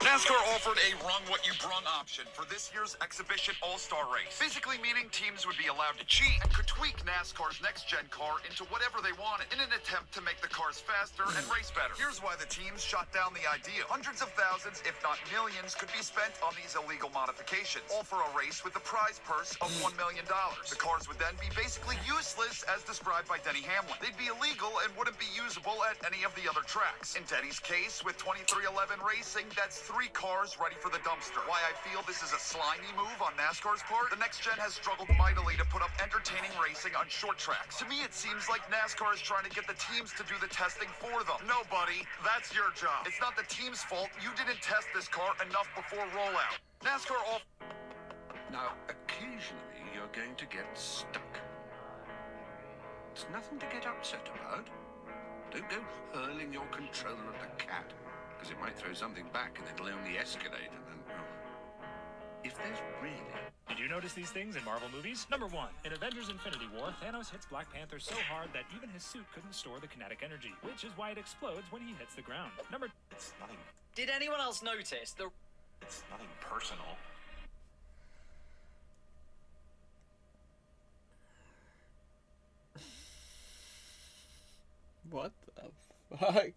NASCAR offered a rung what you brung option for this year's exhibition all-star race, basically meaning teams would be allowed to cheat and could tweak NASCAR's next-gen car into whatever they wanted in an attempt to make the cars faster and race better. Here's why the teams shot down the idea. Hundreds of thousands, if not millions, could be spent on these illegal modifications, all for a race with a prize purse of $1 million. The cars would then be basically useless as described by Denny Hamlin. They'd be illegal and wouldn't be usable at any of the other tracks. In Denny's case, with 2311 Racing, that's 3 cars ready for the dumpster. Why I feel this is a slimy move on NASCAR's part? The next gen has struggled mightily to put up entertaining racing on short tracks. To me, it seems like NASCAR is trying to get the teams to do the testing for them. No, buddy, that's your job. It's not the team's fault. You didn't test this car enough before rollout. NASCAR off. Now, occasionally you're going to get stuck. It's nothing to get upset about. Don't go hurling your controller at the cat, because it might throw something back and it'll only escalate, and then, if there's really... Did you notice these things in Marvel movies? Number 1. In Avengers Infinity War, Thanos hits Black Panther so hard that even his suit couldn't store the kinetic energy, which is why it explodes when he hits the ground. It's nothing... Did anyone else notice the... It's nothing personal. What the fuck?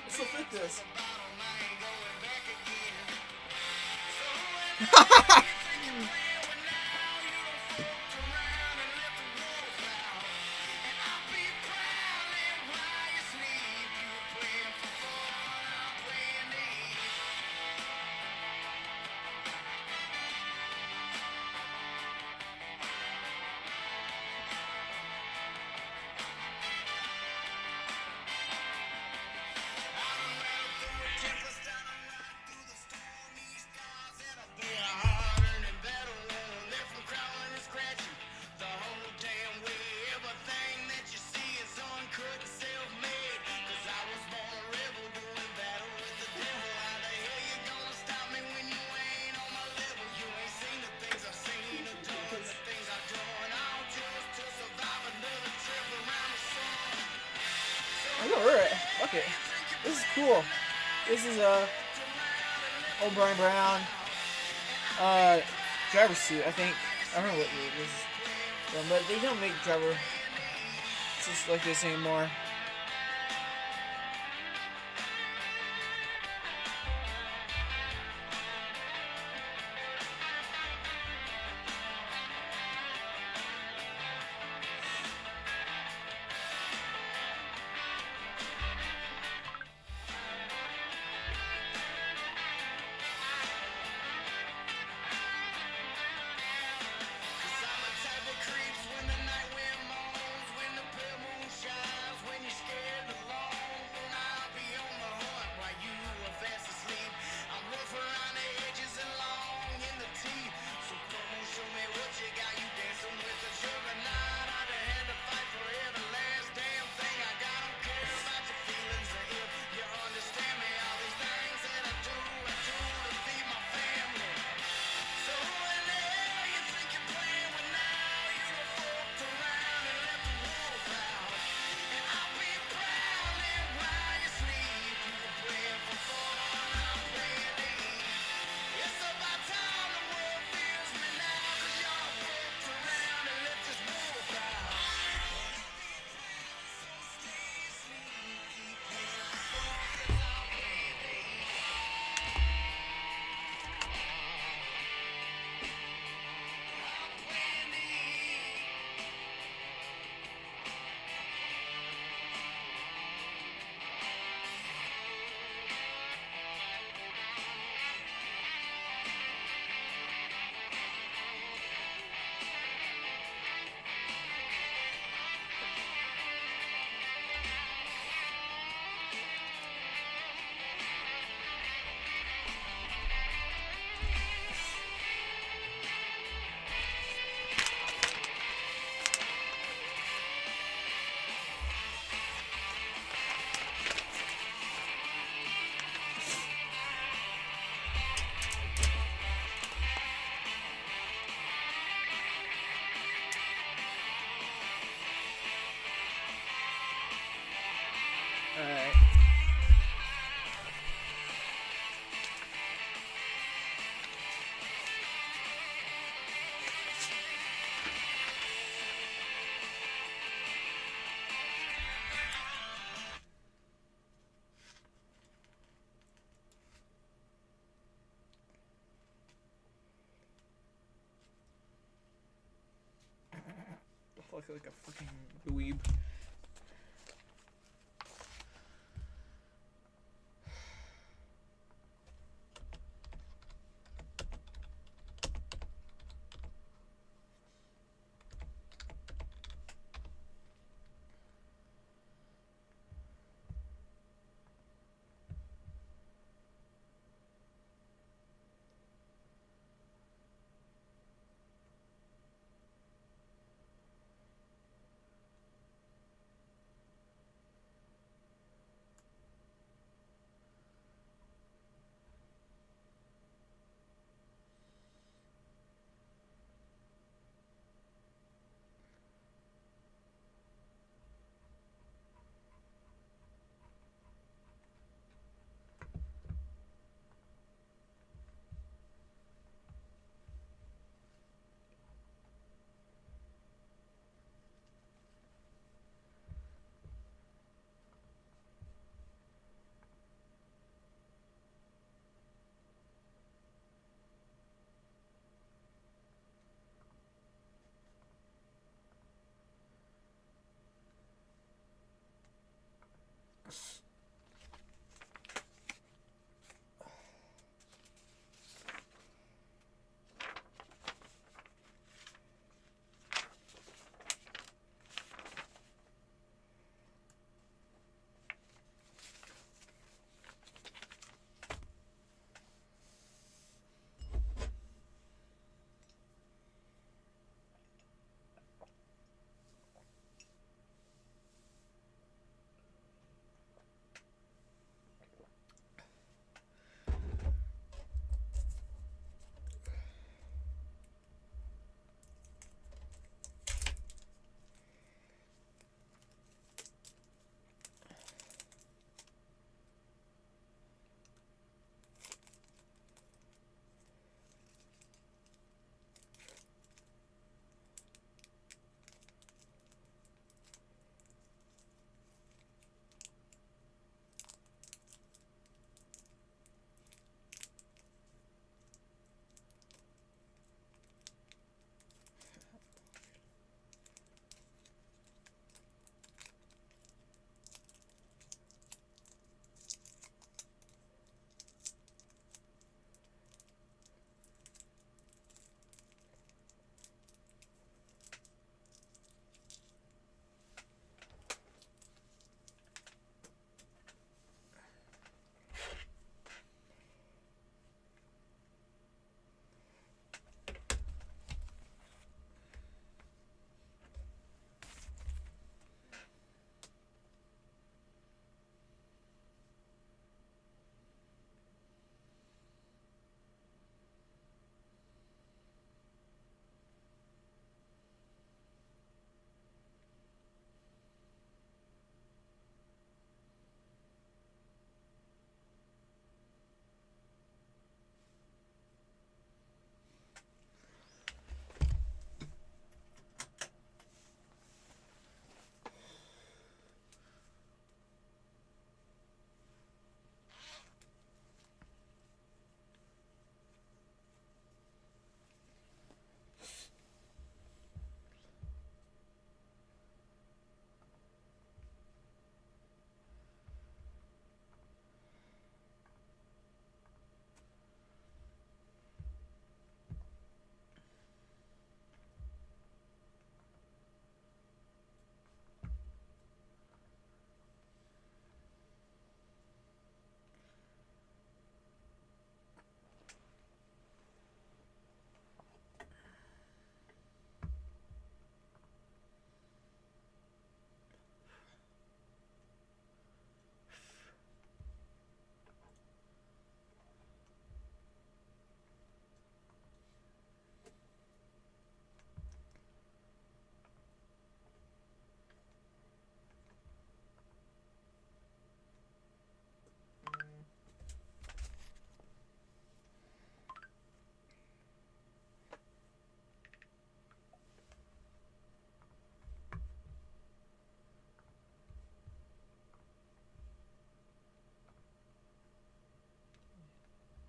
Let's look at this. Alright, fuck it. This is cool. This is O'Brien Brown driver's suit, I think. I don't know what it is. But they don't make driver suits like this anymore. feel like a fucking dweeb.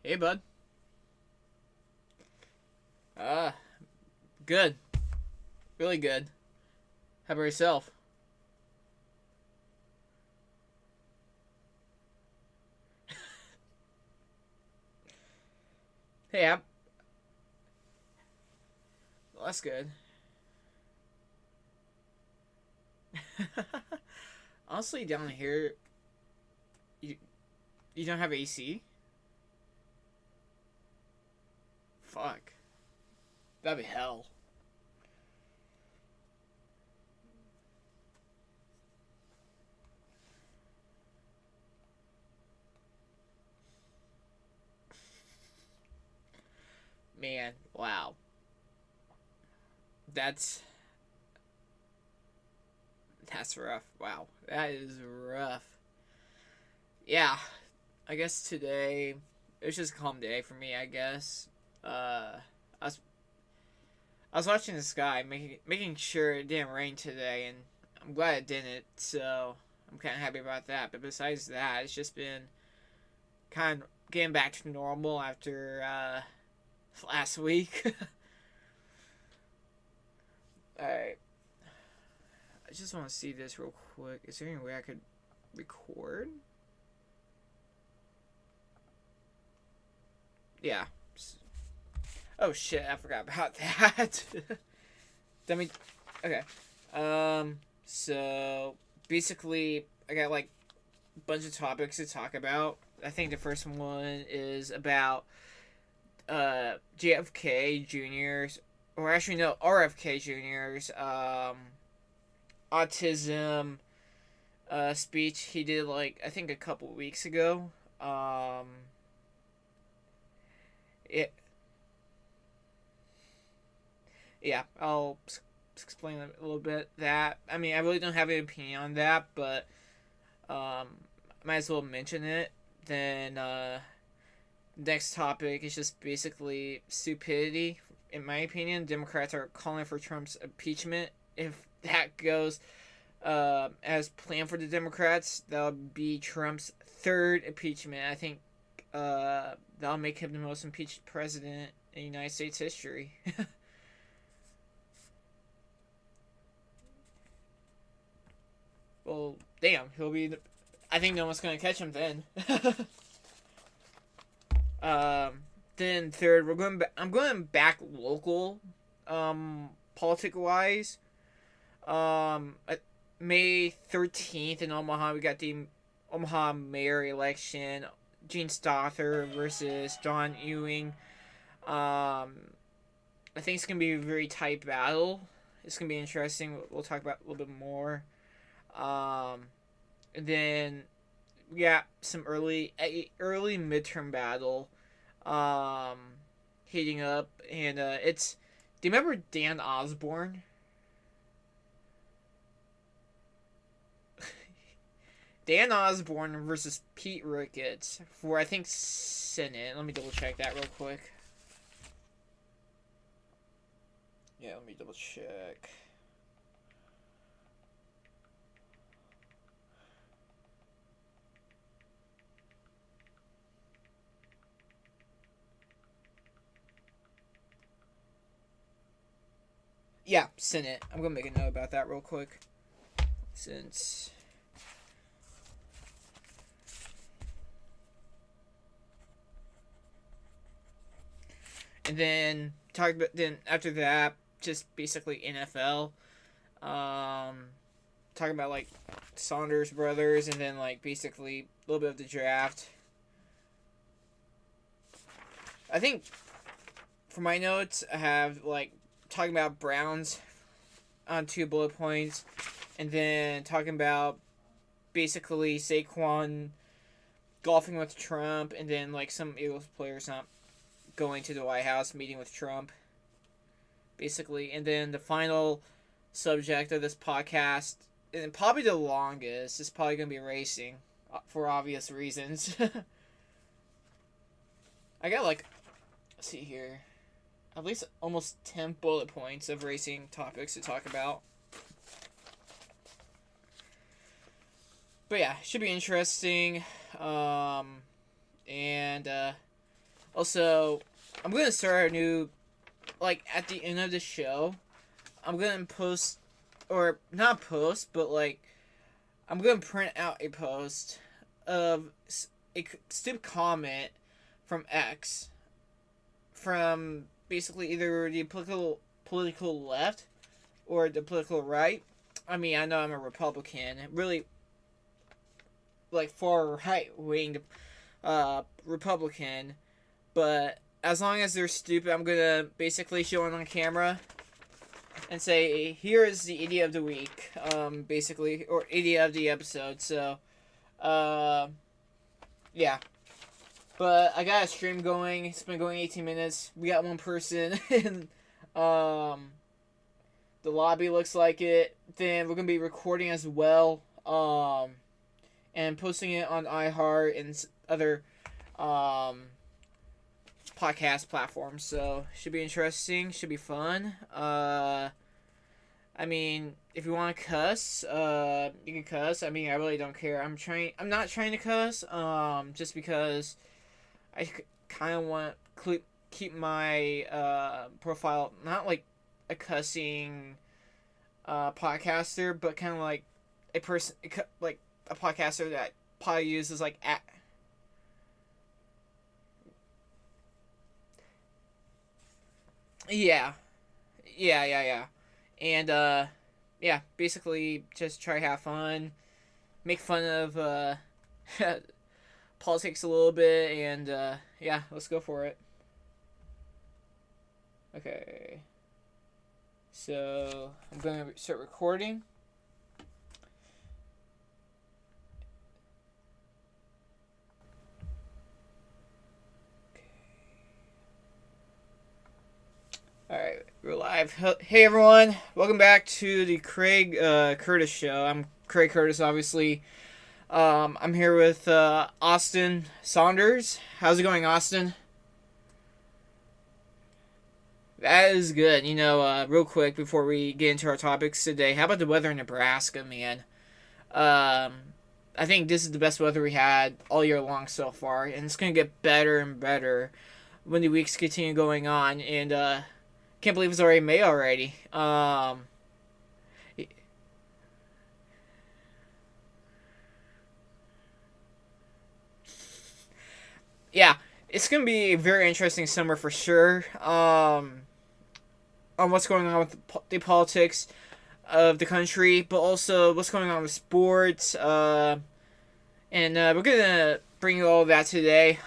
Hey, bud. Good. Really good. How about yourself? Hey, well, that's good. Honestly, down here, you you don't have AC? Fuck. That'd be hell. Man, wow. That's that's rough. Wow. That is rough. Yeah. I guess today it was just a calm day for me, I guess. I was watching the sky, making sure it didn't rain today, and I'm glad it didn't. So I'm kind of happy about that. But besides that, it's just been kind of getting back to normal after last week. Alright. I just want to see this real quick. Is there any way I could record? Yeah. Oh shit, I forgot about that. Let me. Okay. So basically, I got like a bunch of topics to talk about. I think the first one is about JFK Junior's, or actually no, RFK Junior's autism speech he did like I think a couple weeks ago. It Yeah, I'll explain a little bit that. I mean, I really don't have an opinion on that, but might as well mention it. Then next topic is just basically stupidity. In my opinion, Democrats are calling for Trump's impeachment. If that goes as planned for the Democrats, that'll be Trump's third impeachment. I think that'll make him the most impeached president in United States history. Well, damn, he'll be. I think no one's gonna catch him then. Then third, I'm going back local, politic wise. May 13th in Omaha, we got the Omaha mayor election. Gene Stother versus Don Ewing. I think it's gonna be a very tight battle. It's gonna be interesting. We'll talk about it a little bit more. And then we got some early midterm battle heating up, and it's. Do you remember Dan Osborne? Dan Osborne versus Pete Ricketts for I think Senate. Let me double check that real quick. Yeah, let me double check. Yeah, Senate. I'm gonna make a note about that real quick. Since and then after that, just basically NFL. Talking about like Saunders brothers, and then like basically a little bit of the draft. I think for my notes, I have like talking about Browns on 2 bullet points, and then talking about basically Saquon golfing with Trump, and then like some Eagles players not going to the White House, meeting with Trump, basically. And then the final subject of this podcast, and probably the longest, is probably going to be racing, for obvious reasons. I got like, let's see here, at least almost 10 bullet points of racing topics to talk about. But yeah, should be interesting. And also, I'm going to start a new, like, at the end of the show, I'm going to post or not post, but like I'm gonna print out a post of a stupid comment from X, from basically either the political left or the political right. I mean, I know I'm a Republican, really like far right wing Republican, but as long as they're stupid, I'm gonna basically show it on camera and say, here is the idiot of the week, basically, or idiot of the episode. So, yeah. But I got a stream going. It's been going 18 minutes. We got one person in the lobby, looks like it. Then we're gonna be recording as well, and posting it on iHeart and other podcast platforms. So should be interesting. Should be fun. I mean, if you want to cuss, you can cuss. I mean, I really don't care. I'm not trying to cuss. Just because I kind of want to keep my profile not like a cussing podcaster, but kind of like a person, like a podcaster that probably uses like yeah, and yeah, basically just try to have fun, make fun of politics a little bit, and yeah, let's go for it. Okay, so I'm gonna start recording. Alright, we're live. Hey everyone, welcome back to the Kraig Curtis show. I'm Kraig Curtis, obviously. I'm here with Austin Saunders. How's it going, Austin? That is good. You know, real quick before we get into our topics today, how about the weather in Nebraska, man? I think this is the best weather we had all year long so far, and it's going to get better and better when the weeks continue going on, and can't believe it's already May already. Yeah, it's gonna be a very interesting summer for sure. On what's going on with the politics of the country, but also what's going on with sports. And we're gonna bring you all of that today.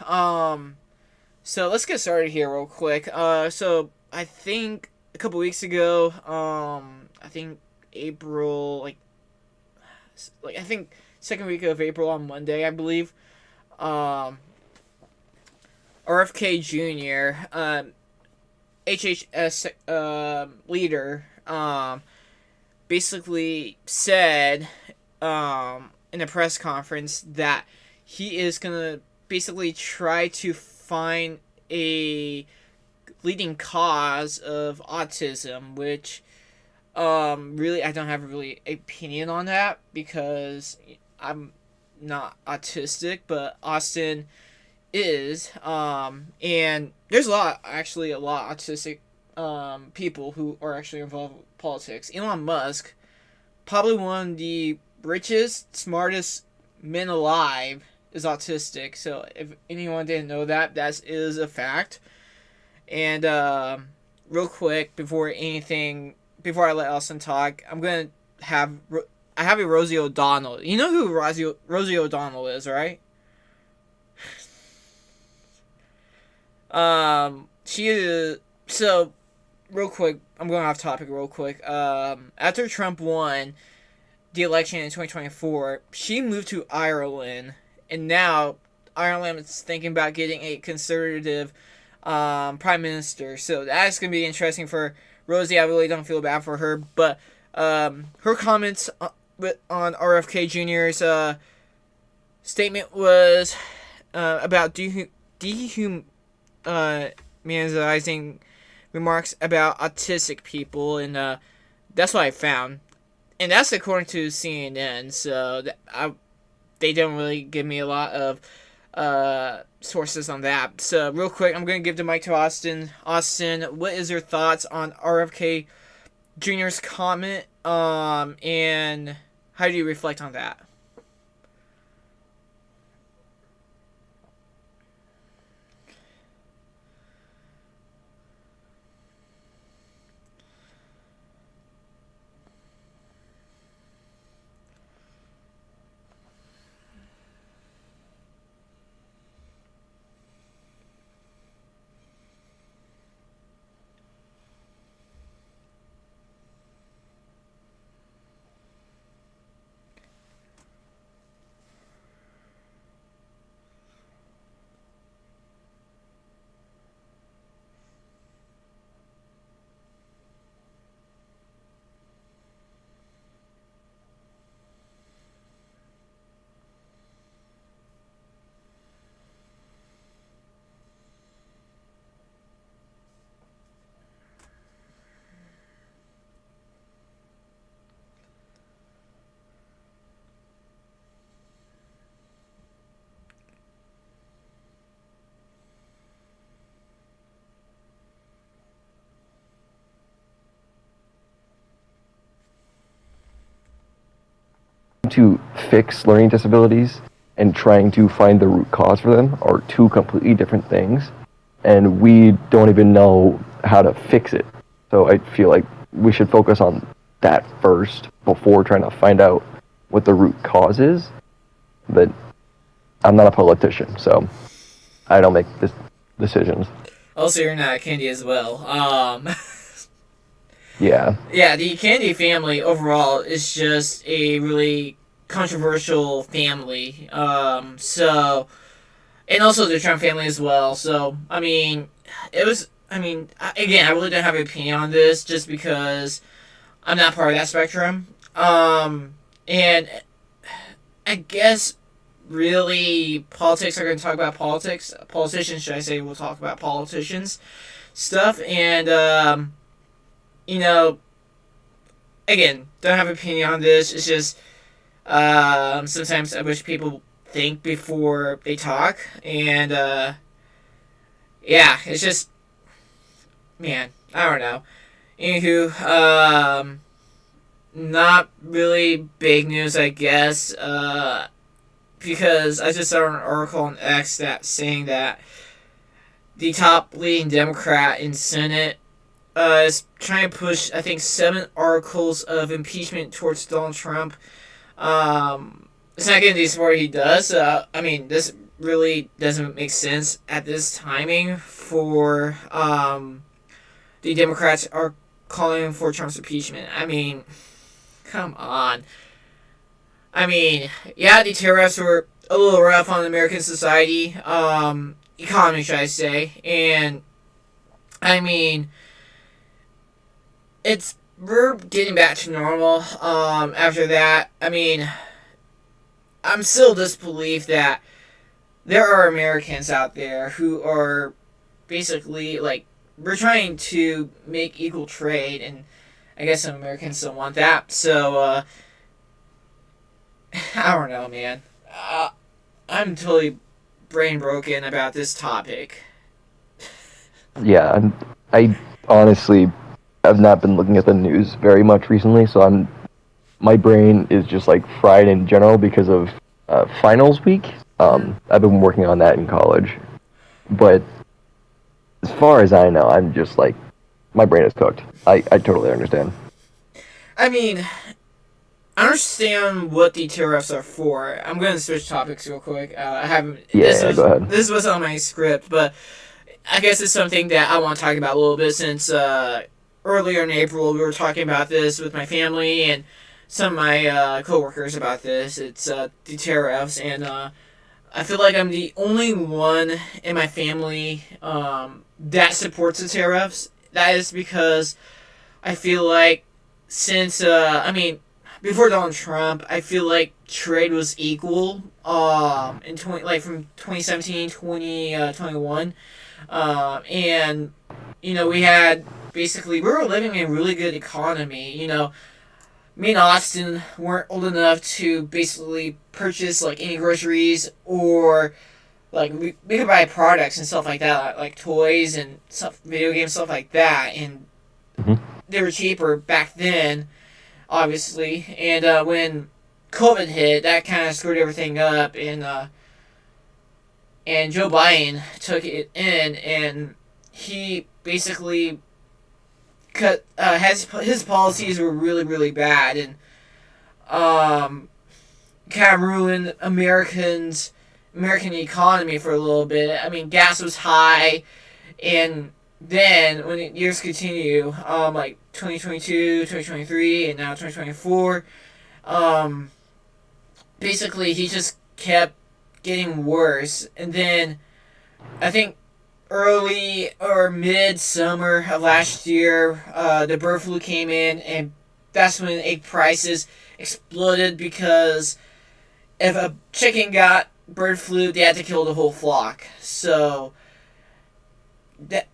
So let's get started here real quick. So I think a couple weeks ago, I think April, like I think second week of April on Monday, I believe. RFK Jr., HHS leader, basically said in a press conference that he is gonna basically try to find a leading cause of autism, which really I don't have really opinion on that because I'm not autistic, but Austin is, and there's a lot of autistic people who are actually involved with politics. Elon Musk, probably one of the richest, smartest men alive, is autistic. So if anyone didn't know that, that is a fact. And real quick, before I let Austin talk, I have a Rosie O'Donnell. You know who Rosie O'Donnell is, right? She is, so real quick, I'm going off topic real quick. After Trump won the election in 2024, she moved to Ireland, and now Ireland is thinking about getting a conservative prime minister. So that's going to be interesting for Rosie. I really don't feel bad for her, but her comments on RFK Jr.'s statement was about dehumanizing remarks about autistic people, and that's what I found, and that's according to CNN. So they don't really give me a lot of sources on that. So real quick, I'm gonna give the mic to Austin. Austin, what is your thoughts on RFK Junior's comment, and how do you reflect on that? To fix learning disabilities and trying to find the root cause for them are two completely different things, and we don't even know how to fix it. So I feel like we should focus on that first before trying to find out what the root cause is. But I'm not a politician, so I don't make decisions. Also, you're not Candy as well. Yeah. Yeah, the Candy family overall is just a really controversial family. And also the Trump family as well. So, I mean, it was. I mean, again, I really don't have an opinion on this just because I'm not part of that spectrum. And I guess really politics are going to talk about politics. Politicians, should I say, will talk about politicians stuff. And you know, again, don't have an opinion on this. It's just sometimes I wish people think before they talk, and yeah, it's just, man, I don't know. Anywho, not really big news, I guess, because I just saw an article on X that saying that the top leading Democrat in Senate is trying to push, I think, 7 articles of impeachment towards Donald Trump. It's not getting the support he does. I mean, this really doesn't make sense at this timing for the Democrats are calling for Trump's impeachment. I mean, come on. I mean, yeah, the tariffs were a little rough on American society, economy, should I say, and I mean, we're getting back to normal. After that, I mean, I'm still disbelief that there are Americans out there who are basically like we're trying to make equal trade, and I guess some Americans don't want that. So I don't know, man. I'm totally brain broken about this topic. Yeah, I honestly have not been looking at the news very much recently, so my brain is just like fried in general because of finals week. I've been working on that in college, but as far as I know, I'm just like my brain is cooked. I totally understand. I mean, I understand what the tariffs are for. I'm going to switch topics real quick. I haven't. Yeah, go ahead. This was on my script, but I guess it's something that I want to talk about a little bit since earlier in April we were talking about this with my family and some of my coworkers about this. It's the tariffs, and I feel like I'm the only one in my family that supports the tariffs. That is because I feel like since I mean, before Donald Trump, I feel like trade was equal in from 2017 2021, and we had basically we were living in a really good economy. Me and Austin weren't old enough to basically purchase like any groceries or like we could buy products and stuff like that, like toys and stuff, video games, stuff like that. And they were cheaper back then, obviously. And when COVID hit, that kind of screwed everything up, and Joe Biden took it in, and he basically cut his policies were really, really bad, and kind of ruined American economy for a little bit. I mean, gas was high, and then when years continue, like 2022, 2023, and now 2024, basically he just kept getting worse. And then I think early or mid-summer of last year, the bird flu came in, and that's when egg prices exploded, because if a chicken got bird flu, they had to kill the whole flock. So that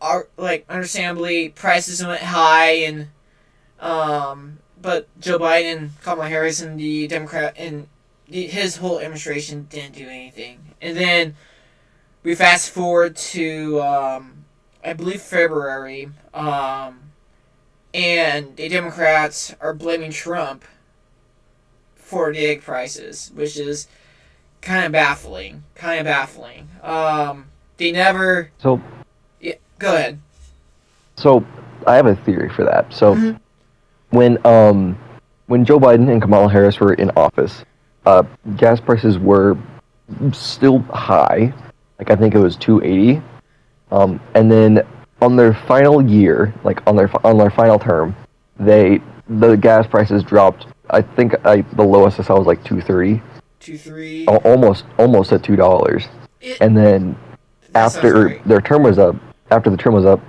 are like understandably prices went high, and but Joe Biden and Kamala Harris and the Democrat and his whole administration didn't do anything. And then we fast forward to I believe February, and the Democrats are blaming Trump for the egg prices, which is kind of baffling. They never. So, Yeah, go ahead. so I have a theory for that. So, Mhm. when Joe Biden and Kamala Harris were in office, gas prices were still high. Like, I think it was $2.80. And then on their final year, like on their final term, the gas prices dropped. I think the lowest I saw was like $2.30, 2-3. almost at $2. It- And then That sounds after right. the term was up,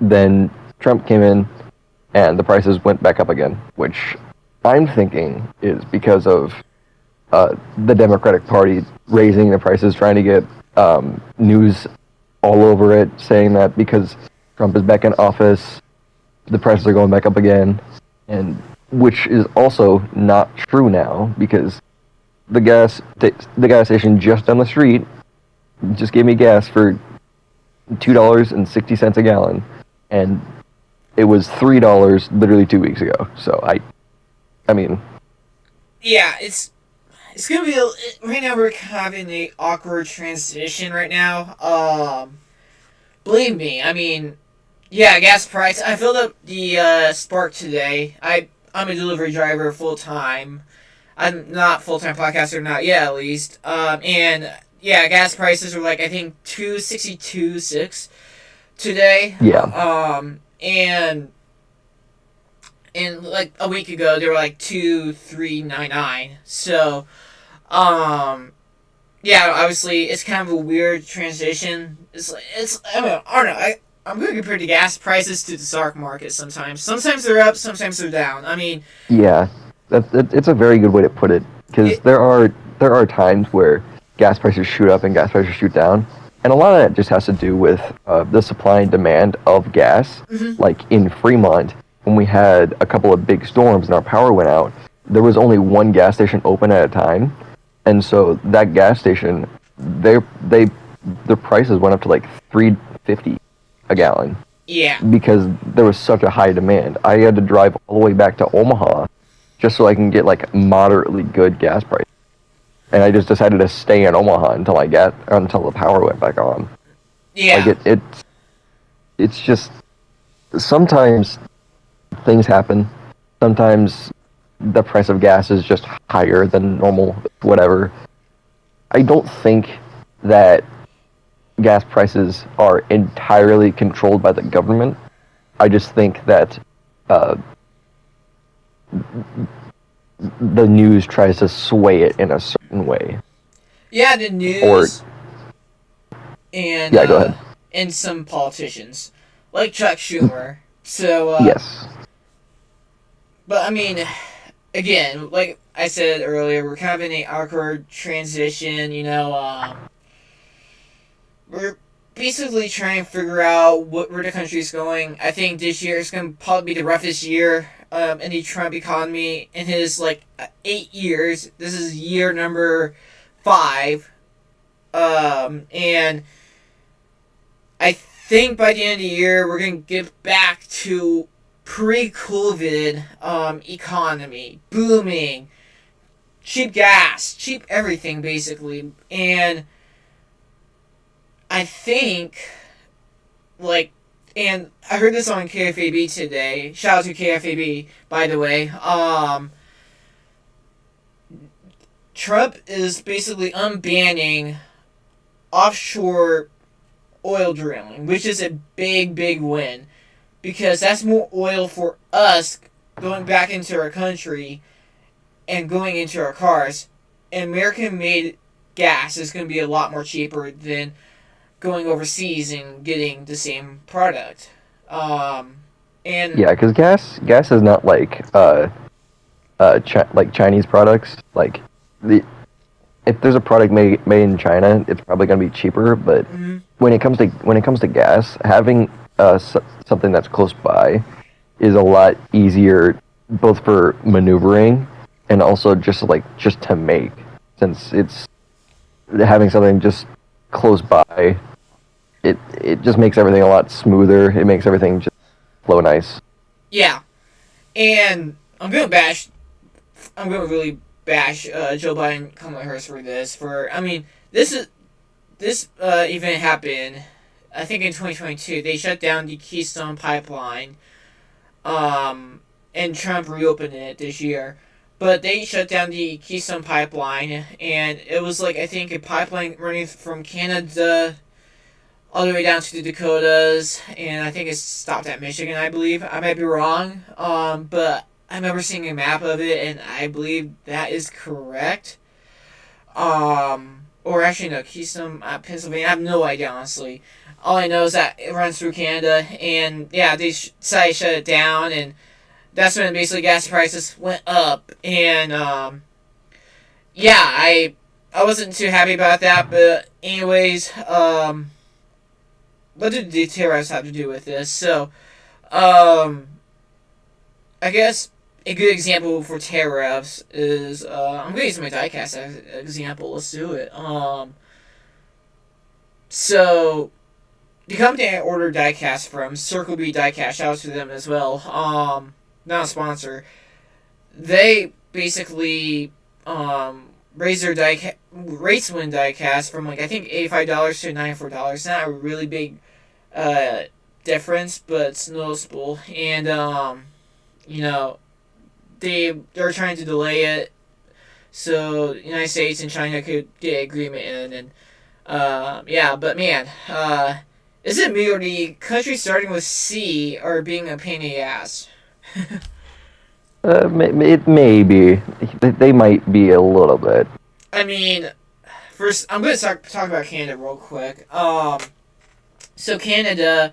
then Trump came in, and the prices went back up again, which I'm thinking is because of the Democratic Party raising the prices, trying to get news all over it, saying that because Trump is back in office, the prices are going back up again, and which is also not true now, because the gas station just down the street just gave me gas for $2.60 a gallon, and it was $3 literally 2 weeks ago. So I mean, Yeah, it's gonna be right now. We're having a awkward transition right now. Believe me, I mean, yeah, gas price. I filled up the Spark today. I'm a delivery driver full time. I'm not full time podcaster, not yet at least. And yeah, gas prices were like I think 2.62 today. yeah. And like a week ago they were like 2.399. So, yeah, obviously it's kind of a weird transition. It's I don't know. I'm going to compare the gas prices to the stock market sometimes. Sometimes they're up, sometimes they're down. I mean, Yeah, it's a very good way to put it, because there are times where gas prices shoot up and gas prices shoot down, and a lot of that just has to do with the supply and demand of gas. Like in Fremont, when we had a couple of big storms and our power went out, there was only one gas station open at a time, and so that gas station, their prices went up to like $3.50 a gallon. yeah. Because there was such a high demand. I had to drive all the way back to Omaha just so I can get like moderately good gas price. And I just decided to stay in Omaha until the power went back on. Yeah. Like it's just sometimes things happen. Sometimes the price of gas is just higher than normal, whatever. I don't think that gas prices are entirely controlled by the government. I just think that the news tries to sway it in a certain way. Yeah, the news and Yeah, go ahead. and some politicians like Chuck Schumer. So Yes. But I mean, again, like I said earlier, we're kind of in a awkward transition. We're basically trying to figure out where the country's going. I think this year is going to probably be the roughest year in the Trump economy in his 8 years. This is year number 5, and I think by the end of the year we're going to get back to pre-COVID economy, booming, cheap gas, cheap everything basically, and I think like, and I heard this on KFAB today. Shout out to KFAB, by the way. Trump is basically unbanning offshore oil drilling, which is a big, big win. Because that's more oil for us going back into our country and going into our cars. And American-made gas is going to be a lot more cheaper than going overseas and getting the same product. And Yeah, because gas is not like like Chinese products. Like if there's a product made in China, it's probably gonna be cheaper. But when it comes to gas, having something that's close by is a lot easier, both for maneuvering and also just to make, since it's having something just close by. It just makes everything a lot smoother. It makes everything just flow nice. yeah, and I'm gonna really bash Joe Biden, Kamala Harris for this. This event happened, I think in 2022. They shut down the Keystone Pipeline, and Trump reopened it this year. But they shut down the Keystone Pipeline, and it was like, I think, a pipeline running from Canada all the way down to the Dakotas, and I think it stopped at Michigan, I believe. I might be wrong, but I remember seeing a map of it, and I believe that is correct. Or actually, no, Keystone, Pennsylvania. I have no idea, honestly. All I know is that it runs through Canada, and yeah, they decided to shut it down, and that's when basically gas prices went up, and yeah, I wasn't too happy about that, but anyways, what do the tariffs have to do with this? So, I guess a good example for tariffs is, I'm going to use my diecast as an example. Let's do it. So, the company I ordered diecast from, Circle B Diecast, shout out to them as well, not a sponsor, they basically, raised their rates when diecast from, like, I think $85 to $94. Not a really big difference, but it's noticeable. And you know, they're trying to delay it so the United States and China could get an agreement in. And yeah, but man, is it me or the country starting with C are being a pain in the ass? It may be. They might be a little bit. I mean, first, I'm going to talk about Canada real quick. So Canada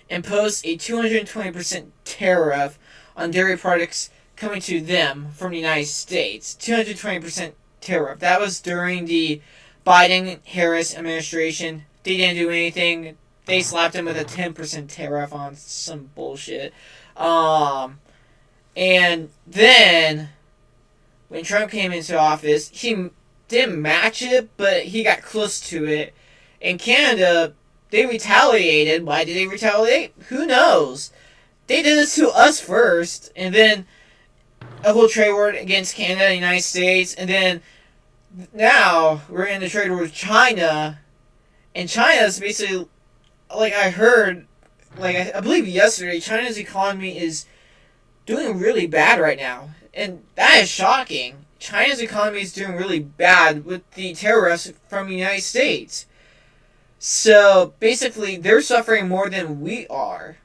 imposed a 220% tariff on dairy products coming to them from the United States. 220% tariff. That was during the Biden-Harris administration. They didn't do anything. They slapped him with a 10% tariff on some bullshit. And then, when Trump came into office, he didn't match it, but he got close to it. And Canada, they retaliated. Why did they retaliate? Who knows? They did this to us first, and then a whole trade war against Canada and the United States, and then now we're in the trade war with China, and China's basically, like I heard, like I believe yesterday, China's economy is doing really bad right now, and that is shocking. China's economy is doing really bad with the terrorists from the United States. So basically, they're suffering more than we are.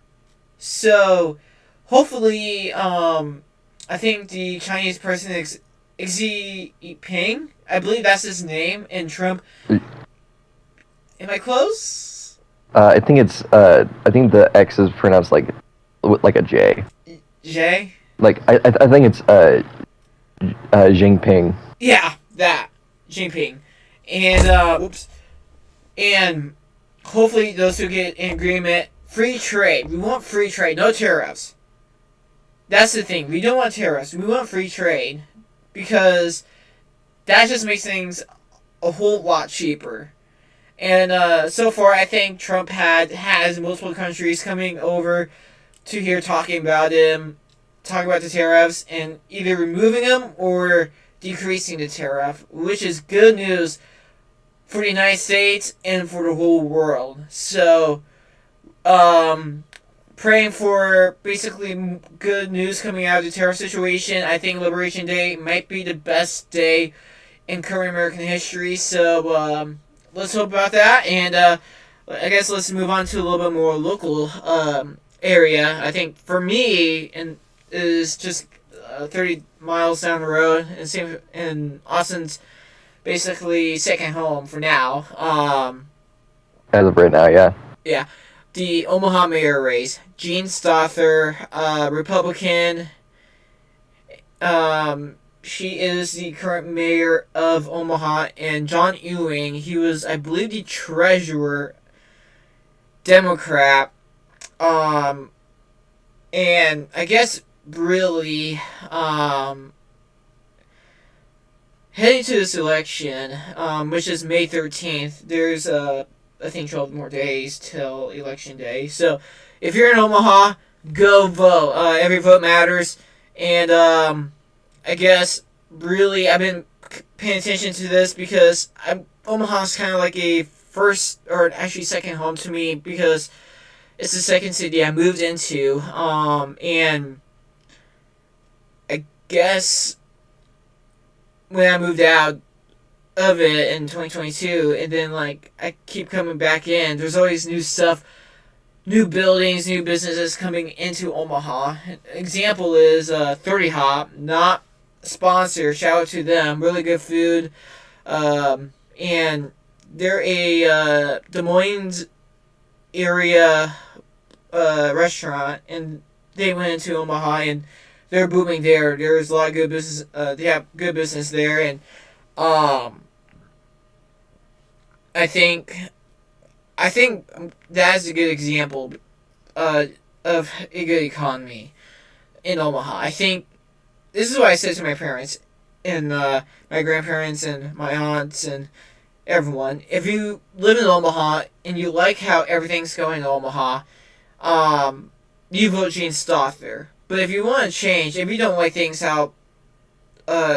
So hopefully, I think the Chinese president Xi Jinping, I believe that's his name, and Trump. Am I close? I think it's. I think the X is pronounced like a J. J. Like I think it's Jinping. Yeah, that Jinping, and and hopefully those who get an agreement, free trade. We want free trade, no tariffs. That's the thing. We don't want tariffs. We want free trade because that just makes things a whole lot cheaper. And so far, I think Trump has multiple countries coming over to hear talking about the tariffs and either removing them or decreasing the tariff, which is good news for the United States and for the whole world. So, praying for basically good news coming out of the tariff situation. I think Liberation Day might be the best day in current American history. So, let's hope about that. And I guess let's move on to a little bit more local area. I think for me, and is just 30 miles down the road, and Austin's basically second home for now. As of right now, yeah. Yeah. The Omaha mayor race. Gene Stother, Republican. She is the current mayor of Omaha. And John Ewing, he was, I believe, the treasurer, Democrat. And I guess really, heading to this election, which is May 13th, there's I think 12 more days till election day. So if you're in Omaha, go vote. Every vote matters. And I guess really I've been paying attention to this because Omaha's kind of like a first or actually second home to me because it's the second city I moved into. And I guess when I moved out of it in 2022, and then like I keep coming back in, there's always new stuff, new buildings, new businesses coming into Omaha. Example is 30 Hop, not sponsor, shout out to them, really good food, and they're a Des Moines area restaurant, and they went into Omaha and they're booming there. There's a lot of good business. They have good business there, and I think that's a good example of a good economy in Omaha. I think this is what I said to my parents and my grandparents and my aunts and everyone. If you live in Omaha and you like how everything's going in Omaha, you vote Gene Stother. But if you want to change, if you don't like how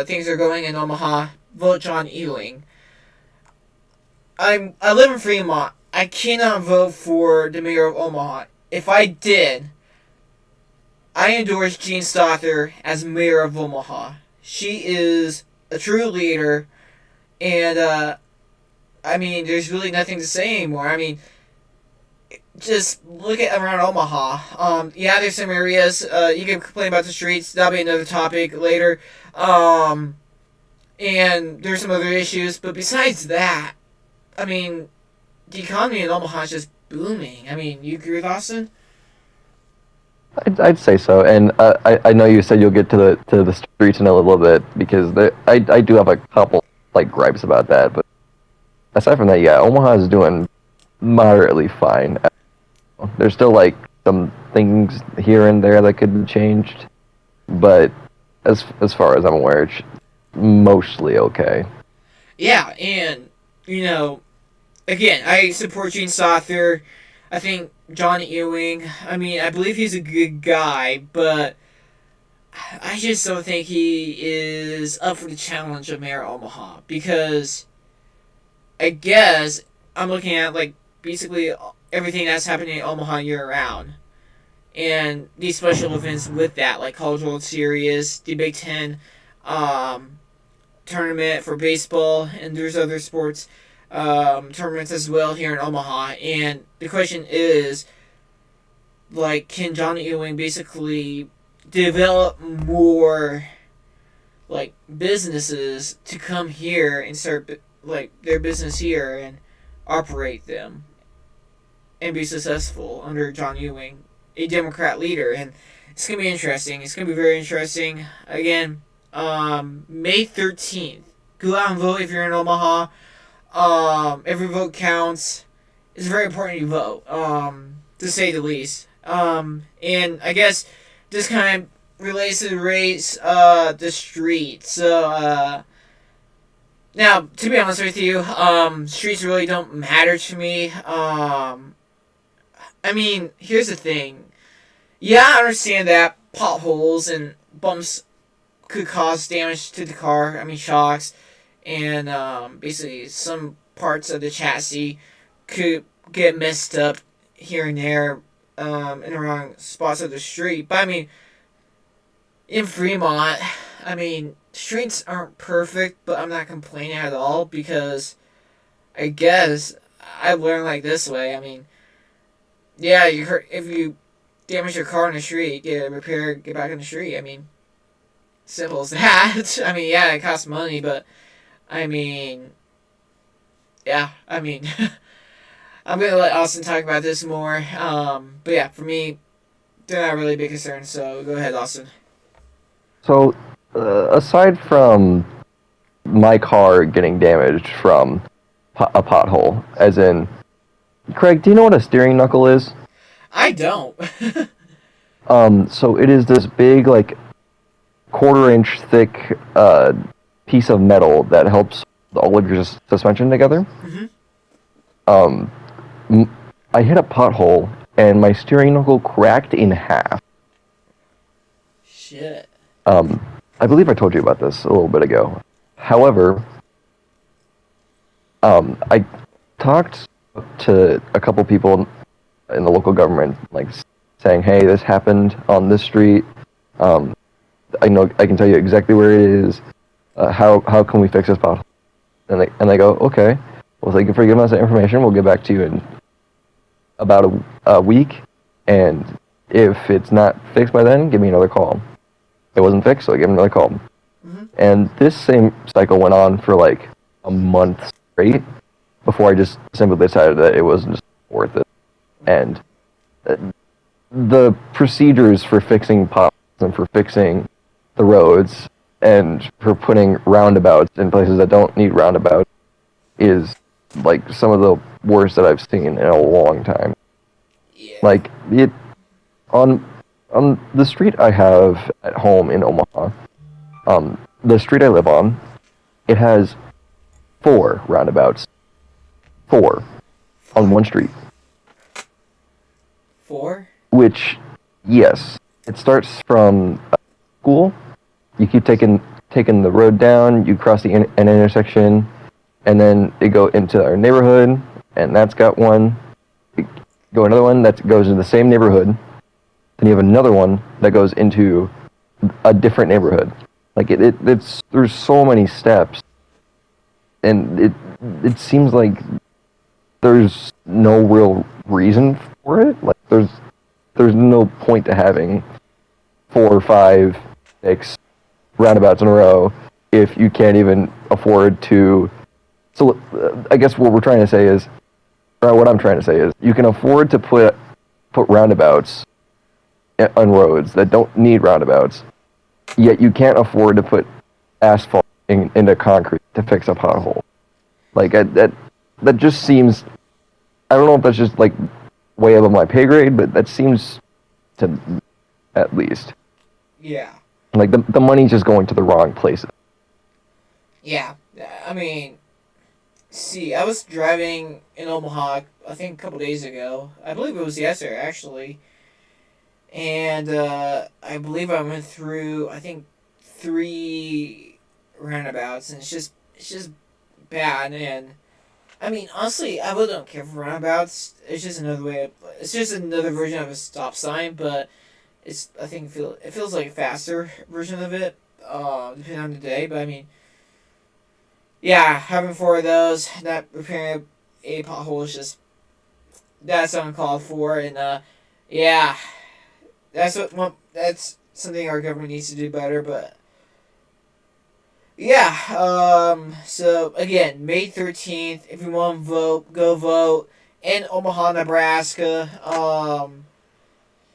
things are going in Omaha, vote John Ewing. I live in Fremont. I cannot vote for the mayor of Omaha. If I did, I endorse Gene Stother as mayor of Omaha. She is a true leader, and I mean, there's really nothing to say anymore. I mean, just look at around Omaha. Yeah, there's some areas you can complain about the streets. That'll be another topic later. And there's some other issues, but besides that, I mean, the economy in Omaha is just booming. I mean, you agree with Austin? I'd say so, and I know you said you'll get to the streets in a little bit because I do have a couple like gripes about that, but aside from that, yeah, Omaha is doing moderately fine. There's still like some things here and there that could be changed, but as far as I'm aware, it's mostly okay. Yeah, and you know, again, I support Gene Stother. I think John Ewing, I mean, I believe he's a good guy, but I just don't think he is up for the challenge of Mayor Omaha because I guess I'm looking at like basically everything that's happening in Omaha year round. And these special events with that, like College World Series, the Big Ten tournament for baseball, and there's other sports tournaments as well here in Omaha. And the question is, like, can John Ewing basically develop more like businesses to come here and start like their business here and operate them and be successful under John Ewing, a Democrat leader? And it's gonna be interesting. It's gonna be very interesting. Again, May 13th. Go out and vote if you're in Omaha. Every vote counts. It's very important you vote, to say the least. And I guess this kind of relates to the race, the street. So, now, to be honest with you, streets really don't matter to me. I mean, here's the thing. Yeah, I understand that potholes and bumps could cause damage to the car. I mean, shocks and basically some parts of the chassis could get messed up here and there in around spots of the street. But I mean, in Fremont, I mean, streets aren't perfect, but I'm not complaining at all because I guess I learned like this way. I mean, yeah, you hurt if you damage your car in the street, get it repaired, get back in the street. I mean, simple as that. I mean, yeah, it costs money, but I mean, yeah, I mean, I'm gonna let Austin talk about this more. But yeah, for me, they're not really a big concern. So go ahead, Austin. So, aside from my car getting damaged from a pothole, as in, Craig, do you know what a steering knuckle is? I don't. So it is this big, like, quarter-inch thick piece of metal that helps all of your suspension together. I hit a pothole, and my steering knuckle cracked in half. Shit. I believe I told you about this a little bit ago. However, I talked to a couple people in the local government, like saying, "Hey, this happened on this street. I know I can tell you exactly where it is. How can we fix this pothole?" And they go, "Okay. Well, thank you for giving us that information. We'll get back to you in about a week, and if it's not fixed by then, give me another call." It wasn't fixed, so I gave him another call. And this same cycle went on for like a month straight before I just simply decided that it wasn't just worth it. And the procedures for fixing potholes and for fixing the roads and for putting roundabouts in places that don't need roundabouts is like some of the worst that I've seen in a long time. Yeah. Like it on the street I have at home in Omaha, the street I live on, it has 4 roundabouts. 4 on one street. 4? Which, yes, it starts from school. You keep taking the road down. You cross an intersection, and then it go into our neighborhood, and that's got one. You go another one that goes in the same neighborhood. Then you have another one that goes into a different neighborhood. Like it's there's so many steps, and it seems like there's no real reason for it. Like there's no point to having 4, 5, 6 roundabouts in a row if you can't even afford to. So I guess what we're trying to say is, or what I'm trying to say is, you can afford to put roundabouts on roads that don't need roundabouts, yet you can't afford to put asphalt into concrete to fix a pothole. Like that just seems. I don't know if that's just like way above my pay grade, but that seems to, at least. Yeah. Like the money's just going to the wrong places. Yeah. I mean, see, I was driving in Omaha, I think a couple days ago. I believe it was yesterday, actually. And I believe I went through, I think, 3 roundabouts, and it's just bad. And I mean, honestly, I really don't care for roundabouts. It's just another way. It's just another version of a stop sign, but I think it feels like a faster version of it, depending on the day. But I mean, yeah, having 4 of those, not repairing a pothole is just that's uncalled for, and yeah, that's something our government needs to do better. But yeah, so again, May 13th, if you want to vote, go vote in Omaha, Nebraska.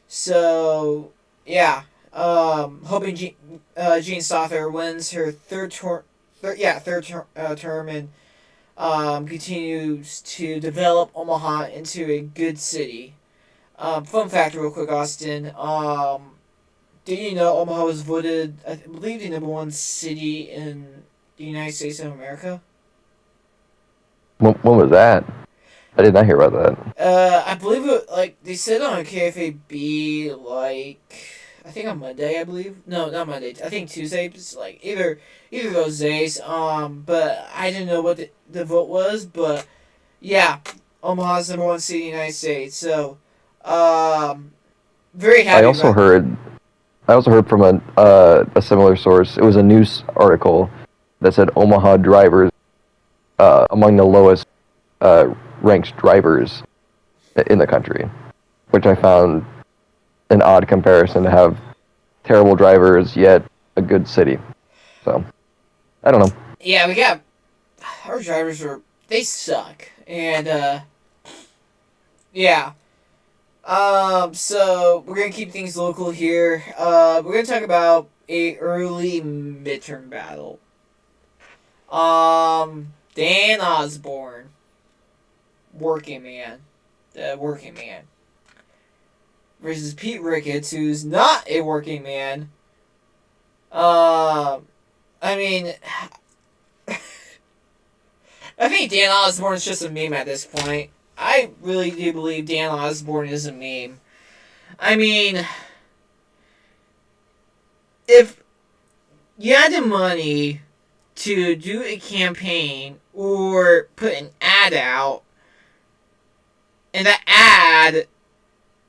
So yeah, hoping Jean Stother wins her third term, and continues to develop Omaha into a good city. Fun fact, real quick, Austin. Did you know Omaha was voted, I believe, the #1 city in the United States of America? When was that? I did not hear about that. I believe it, like, they said on KFAB, like, I think on Monday, I believe. No, not Monday. I think Tuesday. Just, like, either of those days. But I didn't know what the vote was, but, yeah. Omaha's #1 city in the United States. So, very happy I also about heard from a similar source. It was a news article that said Omaha drivers among the lowest ranked drivers in the country, which I found an odd comparison to have terrible drivers yet a good city. So I don't know. Yeah, we got our drivers they suck, and yeah. So we're gonna keep things local here. We're gonna talk about a early midterm battle. Dan Osborne, working man, the working man, versus Pete Ricketts, who's not a working man. I mean, I think Dan Osborne is just a meme at this point. I really do believe Dan Osborne is a meme. I mean, if you had the money to do a campaign or put an ad out, and that ad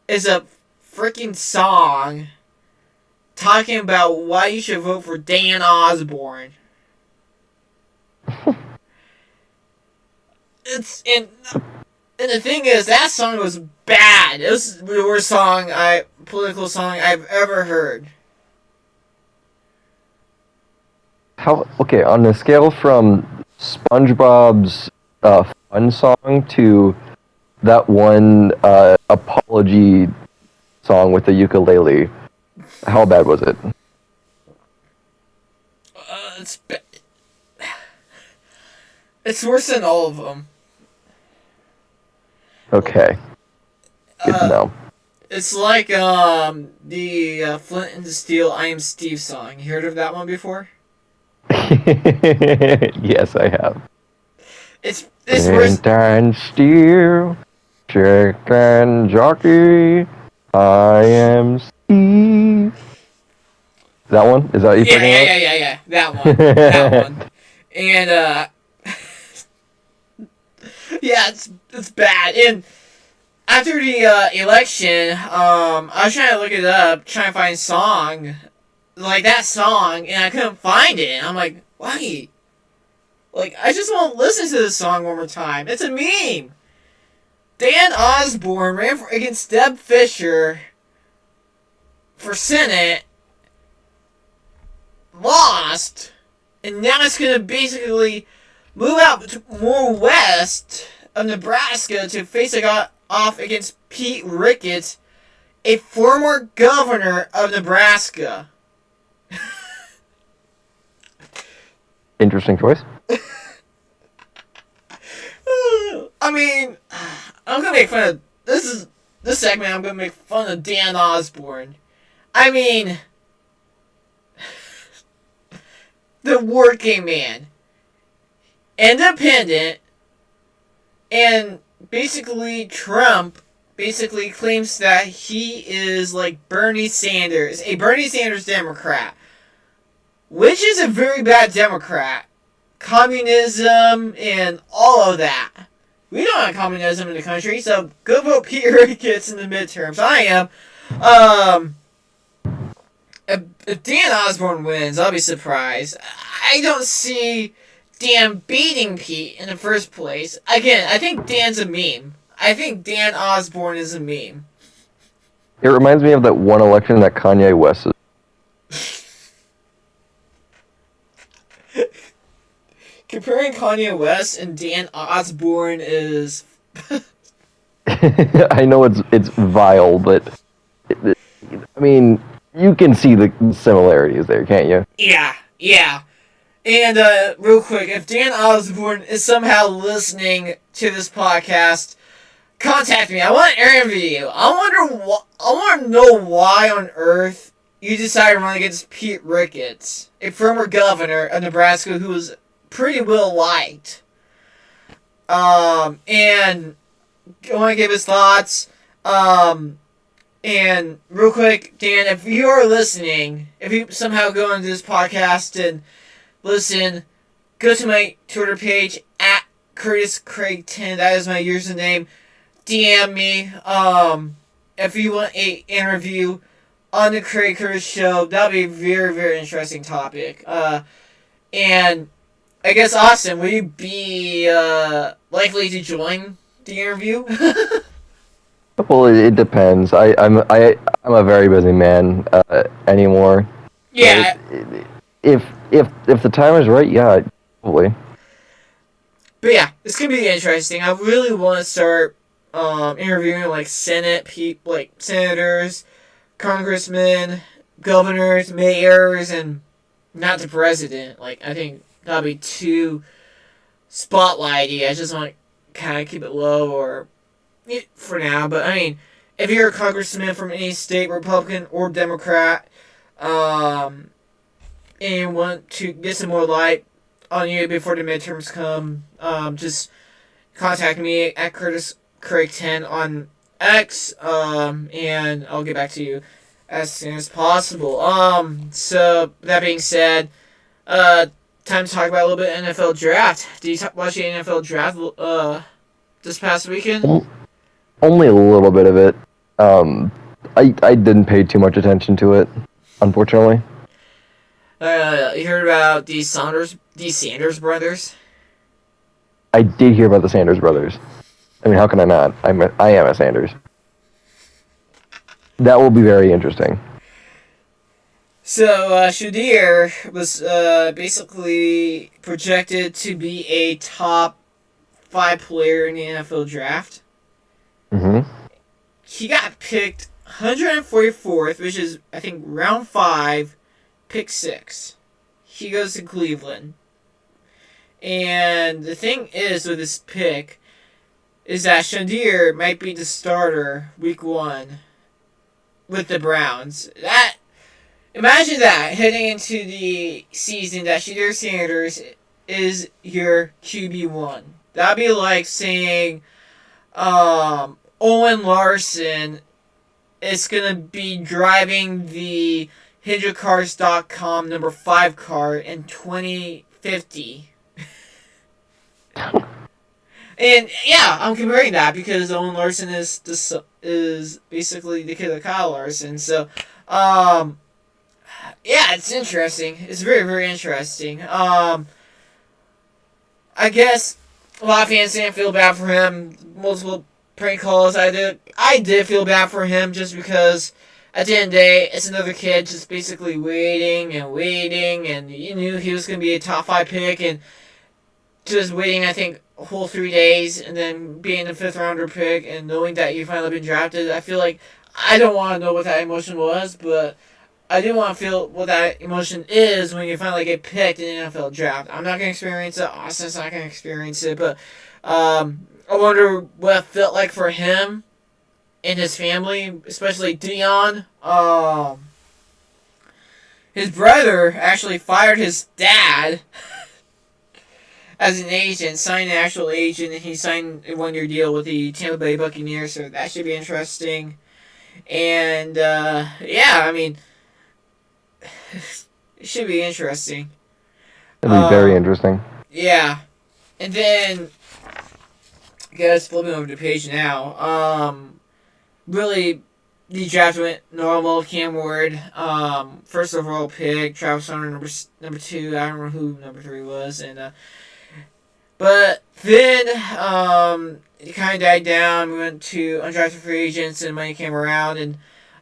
is a freaking song talking about why you should vote for Dan Osborne. And the thing is, that song was bad. It was the worst political song I've ever heard. Okay, on the scale from SpongeBob's fun song to that one apology song with the ukulele, how bad was it? It's worse than all of them. Okay, good to know. It's like the Flint and Steel "I Am Steve" song. You heard of that one before? Yes, I have. It's worse. Flint and Steel, chicken jockey, I am Steve. That one? Is that what you're talking about? Yeah. That one. That one. And yeah, it's bad. And after the election, I was trying to look it up, trying to find a song like that song, and I couldn't find it. And I'm like, why? Like, I just want to listen to this song one more time. It's a meme. Dan Osborne ran against Deb Fisher for Senate, lost, and now it's going to basically move out more west of Nebraska to face off against Pete Ricketts, a former governor of Nebraska. Interesting choice. I mean, I'm gonna make fun of this segment. I'm gonna make fun of Dan Osborne. I mean, the working man, independent, and basically Trump basically claims that he is like Bernie Sanders, a Bernie Sanders Democrat, which is a very bad Democrat. Communism and all of that. We don't have communism in the country, so go vote Pete Ricketts in the midterms. I am. If Dan Osborne wins, I'll be surprised. I don't see Dan beating Pete in the first place. Again, I think Dan's a meme. I think Dan Osborne is a meme. It reminds me of that one election that Kanye West is. Comparing Kanye West and Dan Osborne is... I know it's vile, but I mean, you can see the similarities there, can't you? Yeah. And real quick, if Dan Osborne is somehow listening to this podcast, contact me. I want to interview you. I want to know why on earth you decided to run against Pete Ricketts, a former governor of Nebraska who was pretty well liked. And want to give his thoughts. And real quick, Dan, if you are listening, if you somehow go into this podcast and listen, go to my Twitter page at Curtis Kraig 10. That is my username. DM me. If you want a interview on the Kraig Curtis show, that'll be a very, very interesting topic. And I guess Austin, will you be likely to join the interview? Well, it depends. I'm a very busy man anymore. Yeah. If the time is right, yeah, probably. But yeah, it's gonna be interesting. I really want to start interviewing like like senators, congressmen, governors, mayors, and not the president. Like, I think that'll be too spotlighty. I just want to kind of keep it low or for now. But I mean, if you're a congressman from any state, Republican or Democrat, and you want to get some more light on you before the midterms come, just contact me at Curtis Kraig 10 on X, and I'll get back to you as soon as possible. So that being said, time to talk about a little bit of NFL draft. Did you watch the NFL draft this past weekend? Only a little bit of it. I didn't pay too much attention to it, unfortunately. You heard about the Sanders brothers? I did hear about the Sanders brothers. I mean, how can I not? I am a Sanders. That will be very interesting. So, Shadir was basically projected to be a top 5 player in the NFL draft. Mm-hmm. He got picked 144th, which is, I think, round 5, pick 6. He goes to Cleveland. And the thing is with this pick is that Shadir might be the starter week 1 with the Browns. Imagine that, heading into the season, that Shadir Sanders is your QB1. That'd be like saying Owen Larson is going to be driving the HydroCars.com number 5 car in 2050. And yeah, I'm comparing that because Owen Larson is basically the kid of Kyle Larson. So, yeah, it's interesting. It's very, very interesting. I guess a lot of fans didn't feel bad for him. Multiple prank calls. I did feel bad for him just because at the end of the day, it's another kid just basically waiting, and you knew he was going to be a top 5 pick, and just waiting, I think, a whole 3 days, and then being a 5th rounder pick, and knowing that you finally been drafted. I feel like, I don't want to know what that emotion was, but I do want to feel what that emotion is when you finally get picked in the NFL draft. I'm not going to experience it. Austin's not going to experience it, but I wonder what it felt like for him and his family, especially Dion. His brother actually fired his dad as an agent, signed an actual agent, and he signed a 1-year deal with the Tampa Bay Buccaneers, so that should be interesting. And, yeah, I mean, it should be interesting. It'll be very interesting. Yeah. And then, I guess flipping over the page now, really, the draft went normal. Cam Ward, first overall pick. Travis Hunter, number 2. I don't remember who number 3 was. And, but then, it kind of died down. We went to undrafted free agents, and money came around. And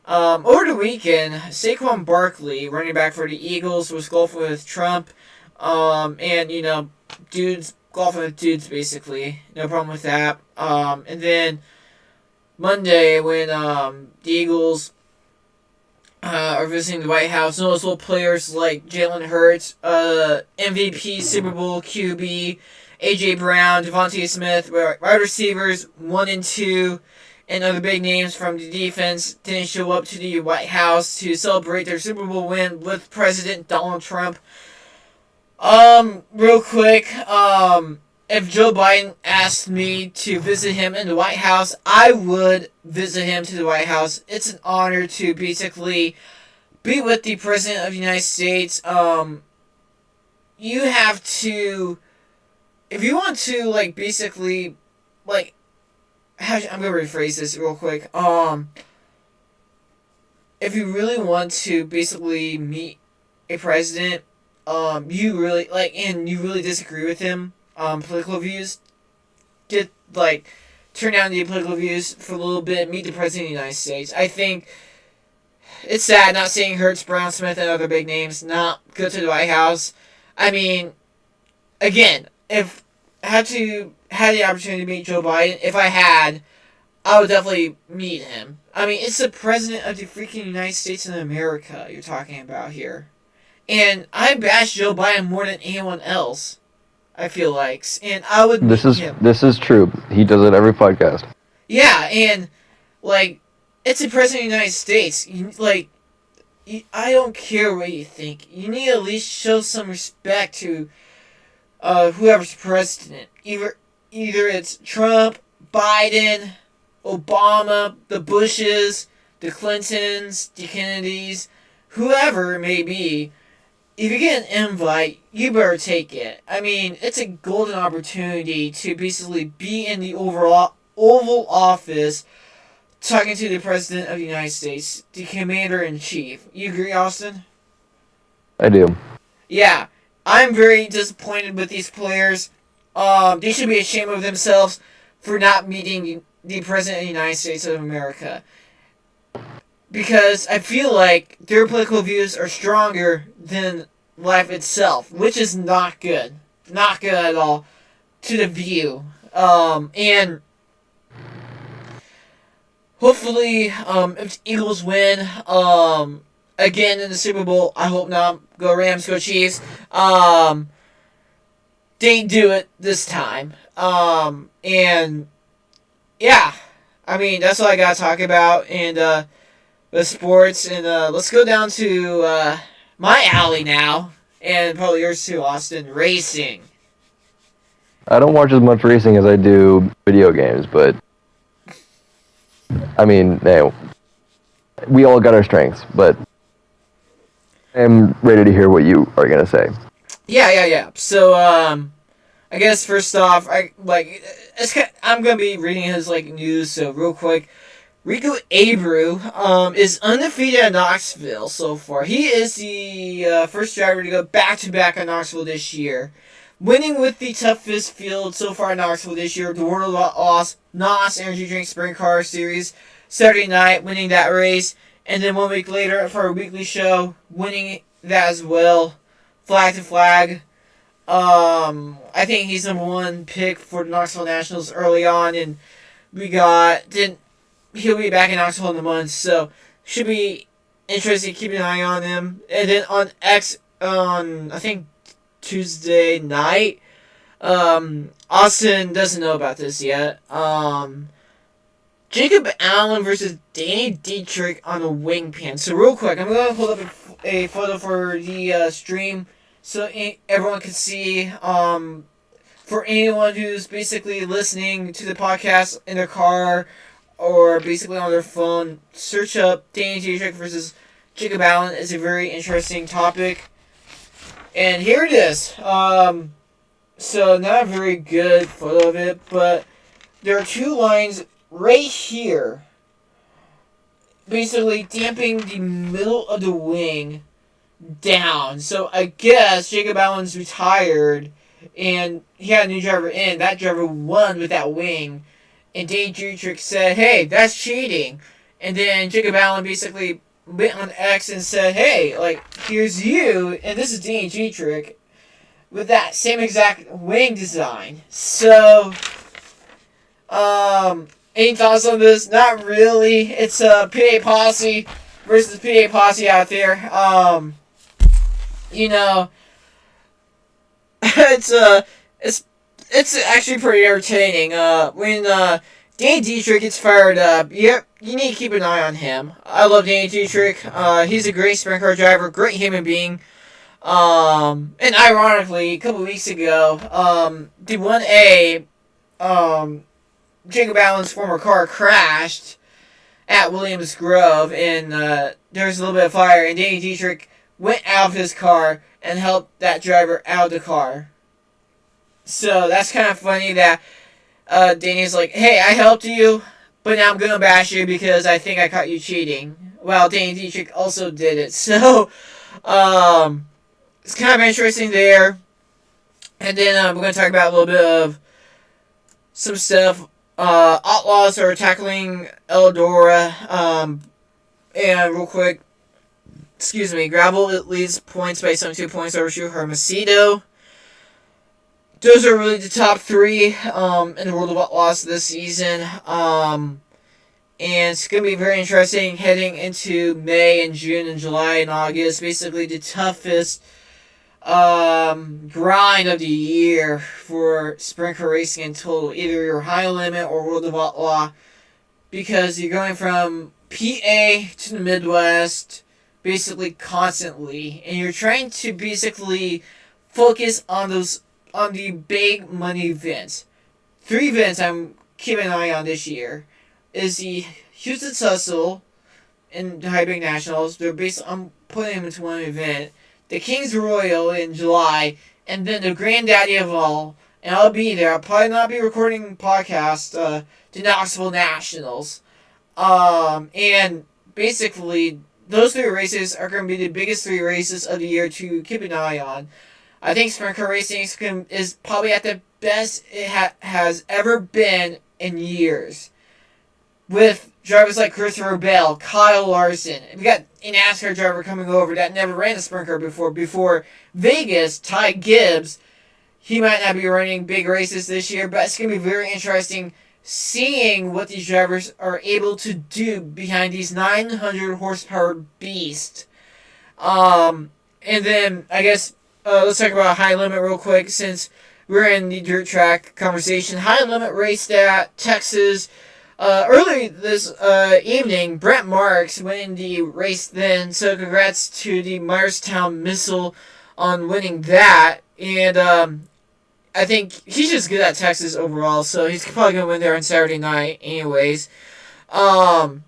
over the weekend, Saquon Barkley, running back for the Eagles, was golfing with Trump. And, you know, dudes golfing with dudes, basically. No problem with that. And then Monday, when the Eagles are visiting the White House, notable players like Jalen Hurts, MVP, Super Bowl QB, A.J. Brown, Devontae Smith, wide receivers 1 and 2, and other big names from the defense didn't show up to the White House to celebrate their Super Bowl win with President Donald Trump. Real quick, if Joe Biden asked me to visit him in the White House, I would visit him to the White House. It's an honor to basically be with the President of the United States. You have to, if you want to, like, basically, like, I'm gonna rephrase this real quick. If you really want to basically meet a president, you really, like, and you really disagree with him, political views, turn down the political views for a little bit, meet the President of the United States. I think it's sad not seeing Hertz, Brown, Smith, and other big names not go to the White House. I mean, again, if I had the opportunity to meet Joe Biden, if I had, I would definitely meet him. I mean, it's the President of the freaking United States of America you're talking about here. And I bash Joe Biden more than anyone else, I feel like. And I would meet him. This is true. He does it every podcast. Yeah, and, like, it's the President of the United States. I don't care what you think. You need to at least show some respect to whoever's president. Either it's Trump, Biden, Obama, the Bushes, the Clintons, the Kennedys, whoever it may be. If you get an invite, you better take it. I mean, it's a golden opportunity to basically be in the Oval Office talking to the President of the United States, the Commander-in-Chief. You agree, Austin? I do. Yeah. I'm very disappointed with these players. They should be ashamed of themselves for not meeting the President of the United States of America. Because I feel like their political views are stronger than life itself, which is not good. Not good at all to the view. And hopefully, if the Eagles win, again in the Super Bowl, I hope not. Go Rams, go Chiefs. They do it this time. And yeah, I mean, that's all I gotta talk about. And the sports. And let's go down to my alley now, and probably yours too, Austin. Racing. I don't watch as much racing as I do video games, but I mean, hey, we all got our strengths, but I'm ready to hear what you are gonna say. Yeah. So, I guess first off, I'm gonna be reading his news. So real quick, Rico Abreu is undefeated at Knoxville so far. He is the first driver to go back-to-back at Knoxville this year, winning with the toughest field so far at Knoxville this year, the World of NOS Energy Drink Sprint Car Series Saturday night, winning that race. And then 1 week later, for a weekly show, winning that as well, flag to flag. I think he's number one pick for the Knoxville Nationals early on, and he'll be back in Knoxville in a month, so should be interesting keeping an eye on him. And then on X, on I think Tuesday night, Austin doesn't know about this yet. Jacob Allen versus Danny Dietrich on a wing pan. So real quick, I'm going to hold up a photo for the stream so everyone can see. For anyone who's basically listening to the podcast in their car or basically on their phone, search up Danny Dietrich versus Jacob Allen. It's a very interesting topic. And here it is. So not a very good photo of it, but there are two lines right here, basically damping the middle of the wing down. So I guess Jacob Allen's retired, and he had a new driver in. That driver won with that wing, and Danny Dietrich said, "Hey, that's cheating." And then Jacob Allen basically went on X and said, "Hey, here's you, and this is Danny Dietrich with that same exact wing design." So, any thoughts on this? Not really. It's a PA Posse versus PA Posse out there. It's actually pretty entertaining. When Danny Dietrich gets fired up, you need to keep an eye on him. I love Danny Dietrich. He's a great sprint car driver, great human being. And ironically, a couple weeks ago, the 1A, Jacob Allen's former car crashed at Williams Grove, and there was a little bit of fire, and Danny Dietrich went out of his car and helped that driver out of the car. So that's kind of funny that Danny's like, hey, I helped you, but now I'm going to bash you because I think I caught you cheating. Well, Danny Dietrich also did it. So, it's kind of interesting there. And then we're going to talk about a little bit of some stuff. Outlaws are tackling Eldora. And real quick, Gravel leads points by 72 points over Shu Hermosillo. Those are really the top three in the World of Outlaws this season. And it's going to be very interesting heading into May and June and July and August. Basically the toughest grind of the year for sprint car racing in total. Either your high limit or World of Outlaw. Because you're going from PA to the Midwest basically constantly. And you're trying to basically focus on the big money events. 3 events I'm keeping an eye on this year is the Houston Tussle and the High Bank Nationals. They're based on putting them into one event. The Kings Royal in July, and then the granddaddy of all, and I'll be there. I'll probably not be recording podcast, the Knoxville Nationals. And basically, those 3 races are going to be the biggest 3 races of the year to keep an eye on. I think sprint car racing is probably at the best it has ever been in years. With drivers like Christopher Bell, Kyle Larson. We got a NASCAR driver coming over that never ran a sprint car before. Before Vegas, Ty Gibbs. He might not be running big races this year, but it's going to be very interesting seeing what these drivers are able to do behind these 900 horsepower beasts. And then, I guess, let's talk about High Limit real quick since we're in the dirt track conversation. High Limit raced at Texas early this evening. Brent Marks winning the race then, so congrats to the Myerstown Missile on winning that. And I think he's just good at Texas overall, so he's probably going to win there on Saturday night anyways. And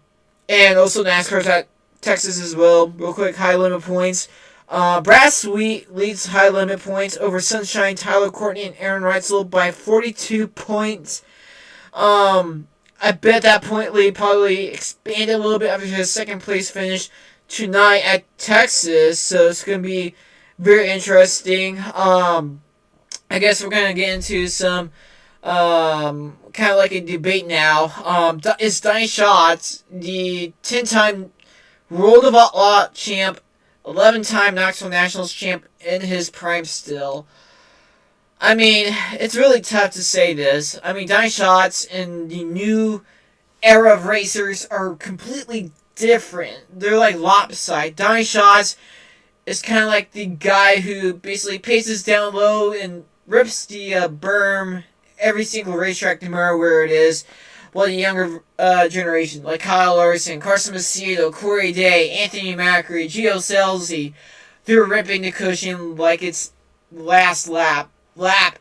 also NASCAR's at Texas as well. Real quick, High Limit points. Brad Sweet leads High Limit points over Sunshine, Tyler Courtney, and Aaron Reitzel by 42 points. I bet that point lead probably expanded a little bit after his second place finish tonight at Texas, so it's going to be very interesting. I guess we're going to get into some kind of like a debate now. Is Donnie Schatz the 10-time World of Outlaw champ, 11-time Knoxville Nationals champ in his prime still? I mean, it's really tough to say this. I mean, Donnie Schatz and the new era of racers are completely different. They're like lopsided. Donnie Schatz is kind of like the guy who basically paces down low and rips the berm every single racetrack no matter where it is. While the younger generation, like Kyle Larson, Carson Macedo, Corey Day, Anthony Macri, Gio Scelzi, they're ripping the cushion like it's last lap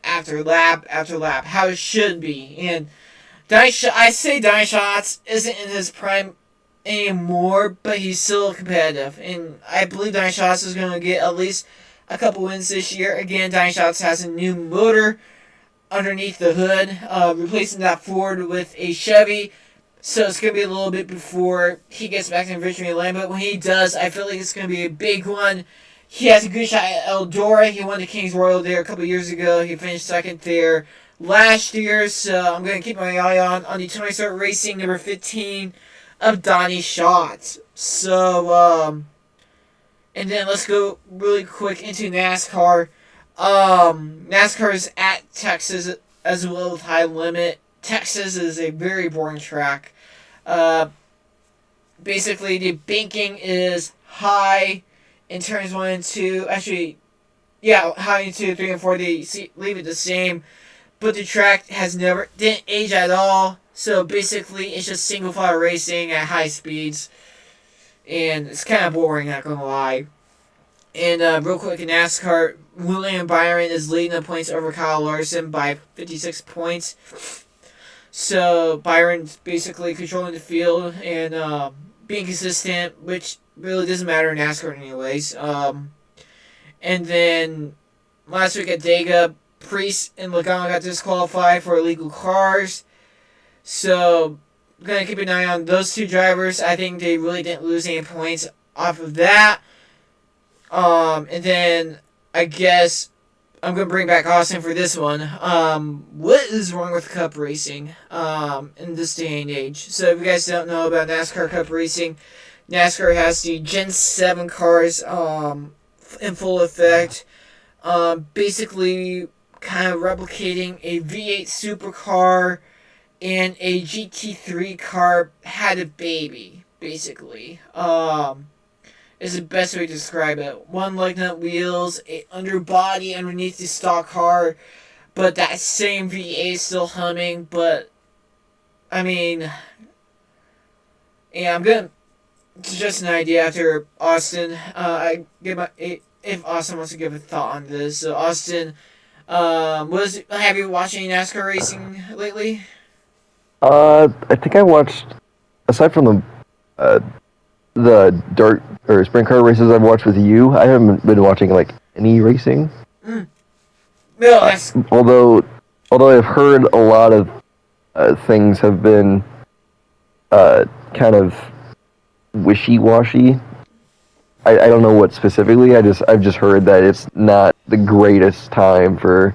after lap after lap, how it should be. And I say Donnie Schatz isn't in his prime anymore, but he's still competitive. And I believe Donnie Schatz is going to get at least a couple wins this year. Again, Donnie Schatz has a new motor underneath the hood, replacing that Ford with a Chevy. So it's going to be a little bit before he gets back in victory lane. But when he does, I feel like it's going to be a big one. He has a good shot at Eldora. He won the Kings Royal there a couple years ago. He finished second there last year. So I'm going to keep my eye on the 20 Start Racing number 15 of Donnie Schatz. So, and then let's go really quick into NASCAR. NASCAR is at Texas as well with High Limit. Texas is a very boring track. Basically, the banking is high in turns 1 and 2. Actually, yeah, high in 2, 3, and 4. They leave it the same. But the track didn't age at all. So basically, it's just single file racing at high speeds. And it's kind of boring, not gonna lie. And real quick in NASCAR, William Byron is leading the points over Kyle Larson by 56 points. So Byron's basically controlling the field and being consistent, which really doesn't matter in NASCAR anyways. And then last week at Dega, Priest and Logano got disqualified for illegal cars. So we're going to keep an eye on those two drivers. I think they really didn't lose any points off of that. And then I guess I'm going to bring back Austin for this one. What is wrong with Cup racing in this day and age? So if you guys don't know about NASCAR Cup racing, NASCAR has the Gen 7 cars in full effect. Basically kind of replicating a V8 supercar and a GT3 car had a baby, basically. Is the best way to describe it. One lug nut wheels, a underbody underneath the stock car, but that same V8 is still humming, but I mean, yeah, I'm gonna suggest an idea after Austin. If Austin wants to give a thought on this. So Austin, have you watched any NASCAR racing lately? I think I watched, aside from the dirt or sprint car races I've watched with you, I haven't been watching like any racing. No, although I've heard a lot of things have been kind of wishy-washy. I don't know what specifically. I've just heard that it's not the greatest time for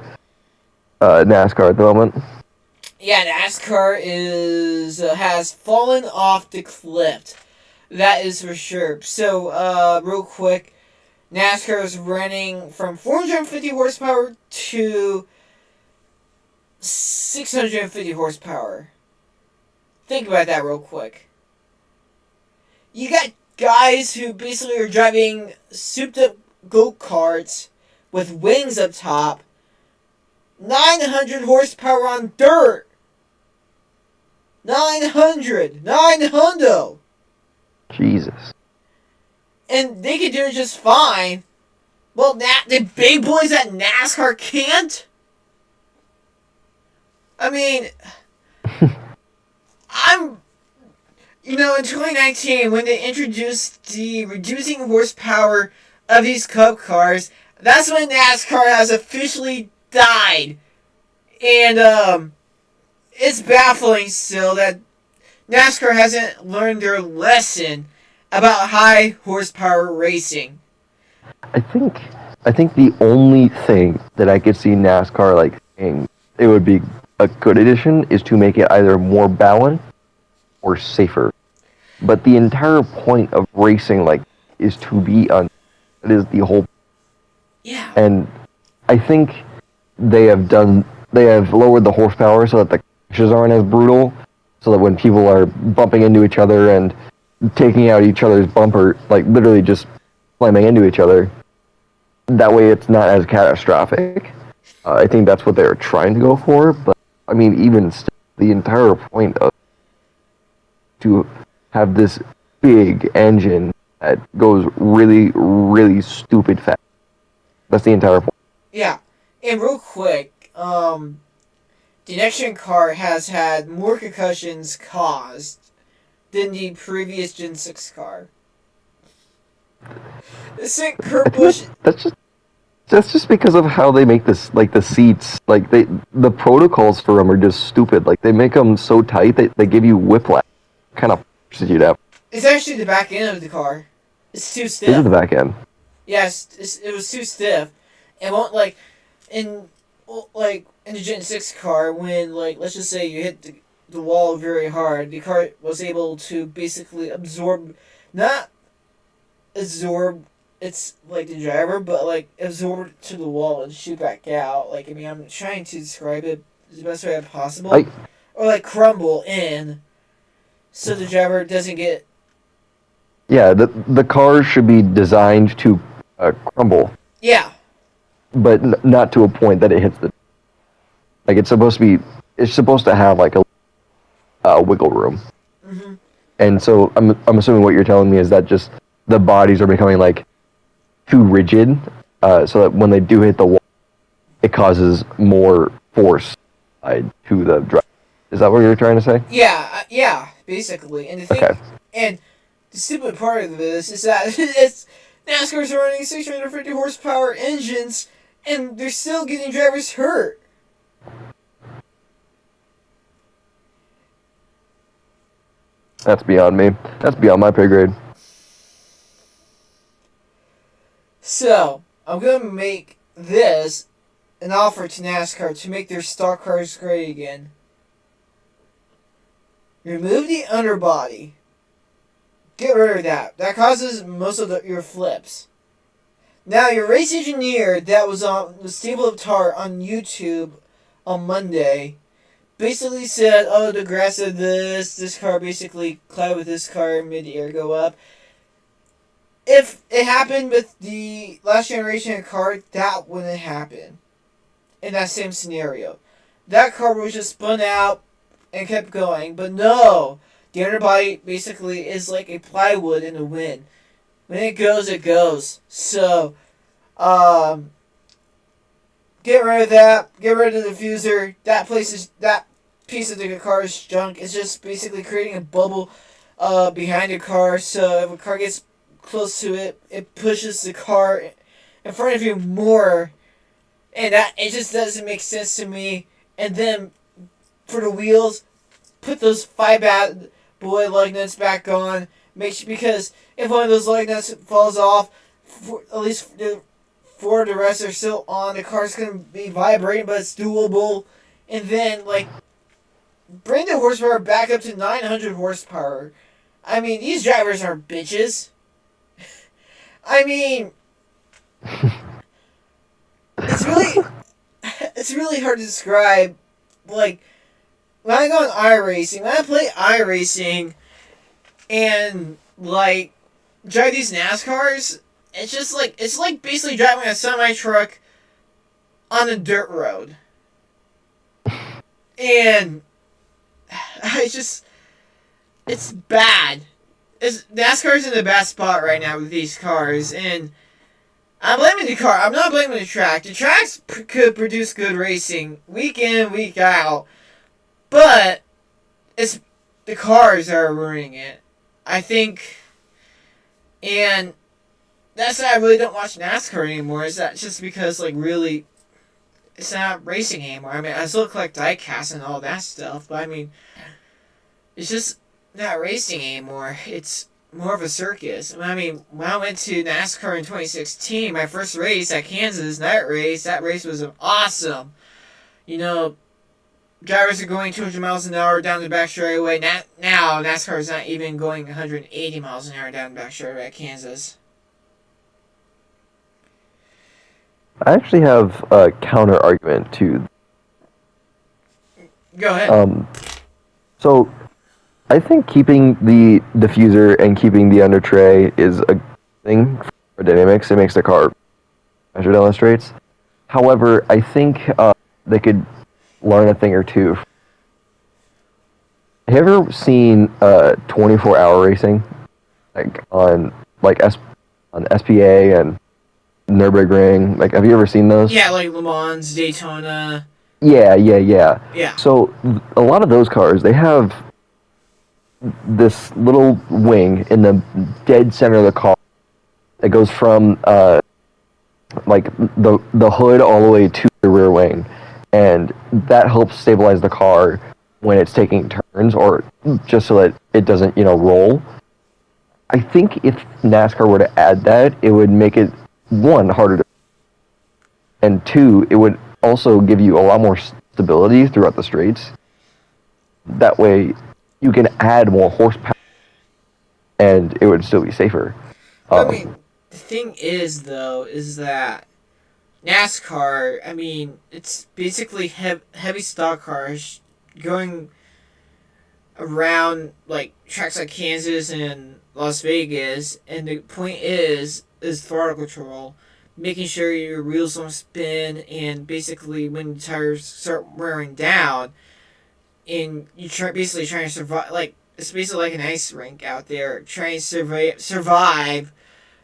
NASCAR at the moment. Yeah, NASCAR has fallen off the cliff. That is for sure. So, real quick, NASCAR is running from 450 horsepower to 650 horsepower. Think about that real quick. You got guys who basically are driving souped-up go-karts with wings up top, 900 horsepower on dirt. 900! 900! Jesus. And they can do it just fine. Well, the big boys at NASCAR can't? I mean, in 2019, when they introduced the reducing horsepower of these Cup cars, that's when NASCAR has officially died. And, it's baffling still that NASCAR hasn't learned their lesson about high horsepower racing. I think the only thing that I could see NASCAR like saying it would be a good addition is to make it either more balanced or safer. But the entire point of racing is to be it is the whole. Yeah. And I think they have lowered the horsepower so that the crashes aren't as brutal, so that when people are bumping into each other and taking out each other's bumper, literally just slamming into each other, that way it's not as catastrophic. I think that's what they're trying to go for, but I mean, even still, the entire point of to have this big engine that goes really, really stupid fast. That's the entire point. Yeah, and real quick, the next-gen car has had more concussions caused than the previous Gen 6 car. They sent Kurt Busch... That's just because of how they make this, the seats, the protocols for them are just stupid. They make them so tight that they give you whiplash. Kind of pushes you down. It's actually the back end of the car. It's too stiff. This is the back end. Yes, it was too stiff. And won't, in the Gen 6 car, when, let's just say you hit the wall very hard, the car was able to basically it's the driver, but absorb it to the wall and shoot back out. I'm trying to describe it the best way possible. Or crumble in, so the driver doesn't get. Yeah, the car should be designed to crumble. Yeah. But not to a point that it hits the. It's supposed to have a wiggle room. Mm-hmm. And so I'm assuming what you're telling me is that just the bodies are becoming too rigid, so that when they do hit the wall, it causes more force to the driver. Is that what you're trying to say? Yeah, basically. And the thing, Okay. and the stupid part of this is that it's NASCAR's running 650 horsepower engines, and they're still getting drivers hurt. That's beyond me. That's beyond my pay grade. So, I'm going to make this an offer to NASCAR to make their stock cars great again. Remove the underbody. Get rid of that. That causes most of your flips. Now, your race engineer that was on the Stable of Tar on YouTube on Monday basically said, oh, the grass of this car basically collide with this car mid-air, go up. If it happened with the last generation car, that wouldn't happen. In that same scenario. That car was just spun out and kept going. But no! The underbody basically is like a plywood in the wind. When it goes, it goes. So, get rid of that. Get rid of the diffuser. That piece of the car is junk. It's just basically creating a bubble behind the car. So if a car gets close to it, it pushes the car in front of you more. And that it just doesn't make sense to me. And then for the wheels, put those 5-bad boy lug nuts back on. Because if one of those lug nuts falls off, at least 4 of the rest are still on. The car's gonna be vibrating, but it's doable. And then bring the horsepower back up to 900 horsepower. I mean, these drivers are bitches. I mean, it's really hard to describe. Like, when I go on iRacing, when I play iRacing and drive these NASCARs, it's like basically driving a semi truck on a dirt road. And it's bad. NASCAR's in the bad spot right now with these cars, and I'm blaming the car. I'm not blaming the track. The tracks could produce good racing week in, week out, but it's the cars that are ruining it, I think. And that's why I really don't watch NASCAR anymore. Is that just because really, it's not racing anymore. I mean, I still collect diecast and all that stuff, but I mean, it's just not racing anymore. It's more of a circus. I mean, when I went to NASCAR in 2016, my first race at Kansas, that race was awesome. You know, drivers are going 200 miles an hour down the back straightaway. Now, NASCAR is not even going 180 miles an hour down the back straightaway at Kansas. I actually have a counter argument to. Go ahead. So, I think keeping the diffuser and keeping the under tray is a good thing for dynamics. It makes the car measure down the straights. However, I think they could learn a thing or two. Have you ever seen 24-hour racing, on SPA and Nürburgring? Have you ever seen those? Yeah, like Le Mans, Daytona. Yeah. Yeah. So a lot of those cars, they have this little wing in the dead center of the car that goes from the hood all the way to the rear wing, and that helps stabilize the car when it's taking turns, or just so that it doesn't roll. I think if NASCAR were to add that, it would make it, one, harder to, and two, it would also give you a lot more stability throughout the straights. That way you can add more horsepower, and it would still be safer. I mean, the thing is, though, is that NASCAR, I mean, it's basically heavy stock cars going around, tracks like Kansas and Las Vegas, and the point is throttle control, making sure your wheels don't spin, and basically when the tires start wearing down, and you're basically trying to survive, it's basically like an ice rink out there, trying to survive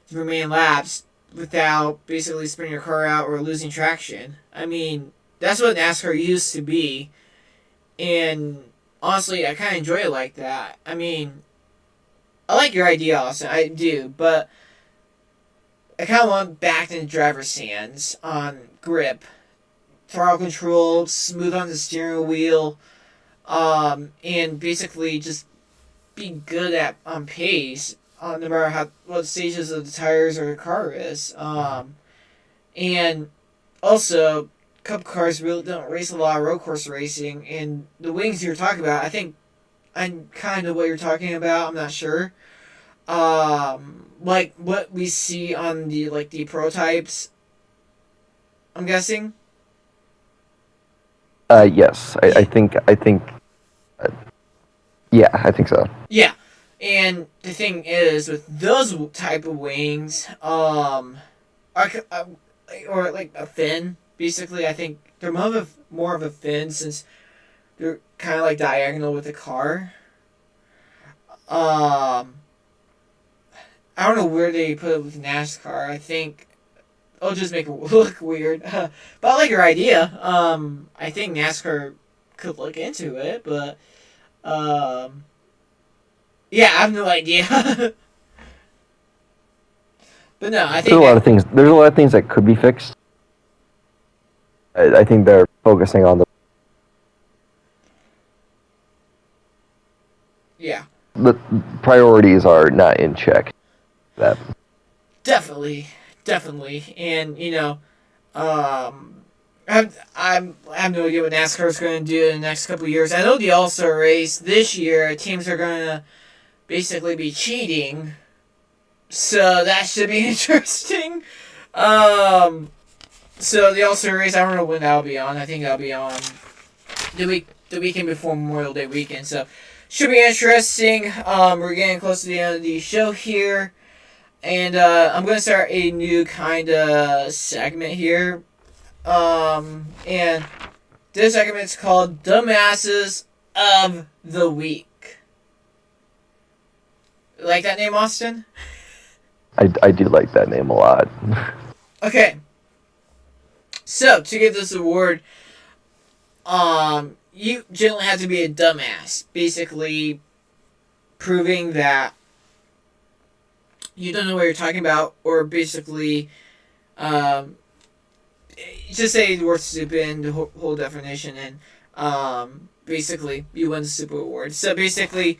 the remaining laps. without basically spinning your car out or losing traction. I mean, that's what NASCAR used to be. And honestly, I kind of enjoy it like that. I mean, I like your idea, Austin. I do. But I kind of want back in the driver's hands on grip, throttle control, smooth on the steering wheel, and basically just be good at on pace, no matter what stages of the tires or the car is. And also, Cup cars really don't race a lot of road course racing, and the wings you're talking about, I think I'm kind of what you're talking about. I'm not sure. Like what we see on the prototypes. I'm guessing. Yes, I think. Yeah, I think so. Yeah, and the thing is, with those type of wings, or like a fin, basically, I think they're more of a fin since they're kind of like diagonal with the car. I don't know where they put it with NASCAR. I think it'll just make it look weird. But I like your idea. I think NASCAR could look into it, but yeah, I have no idea. But no, I think There's a lot of things. There's a lot of things that could be fixed. I think they're focusing on the priorities are not in check. That definitely, and I have no idea what NASCAR is going to do in the next couple of years. I know the All-Star race this year, teams are going to basically be cheating, so that should be interesting. So the All-Star race, I don't know when that'll be on. I think that'll be on the weekend before Memorial Day weekend. So should be interesting. We're getting close to the end of the show here, and I'm gonna start a new kind of segment here. And this segment's called Dumbasses of the Week. Like that name, Austin? I do like that name a lot. Okay. So, to get this award, you generally have to be a dumbass. Basically, proving that you don't know what you're talking about, or basically, just say the word stupid and the whole definition, and basically, you win the Super Award. So, basically,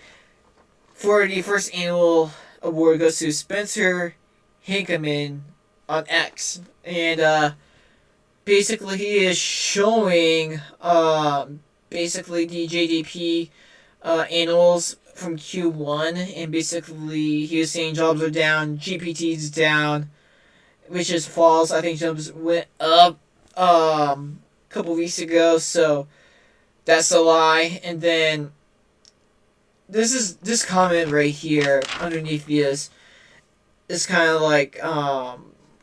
for the first annual award goes to Spencer Hinkeman on X. And, basically, he is showing, basically, the JDP annals from Q1, and basically, he was saying jobs are down, GPT's down, which is false. I think jobs went up, a couple weeks ago, so that's a lie. And then, this comment right here, underneath is kind of like,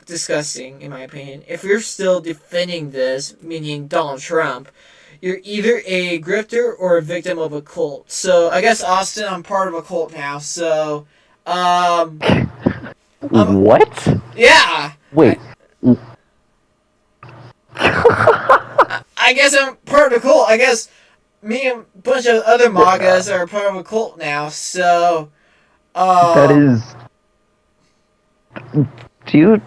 disgusting, in my opinion. If you're still defending this, meaning Donald Trump, you're either a grifter or a victim of a cult. So, I guess, Austin, I'm part of a cult now, so, What? yeah! Wait. I guess I'm part of a cult. I guess me and a bunch of other MAGAs are part of a cult now, so, That is. Do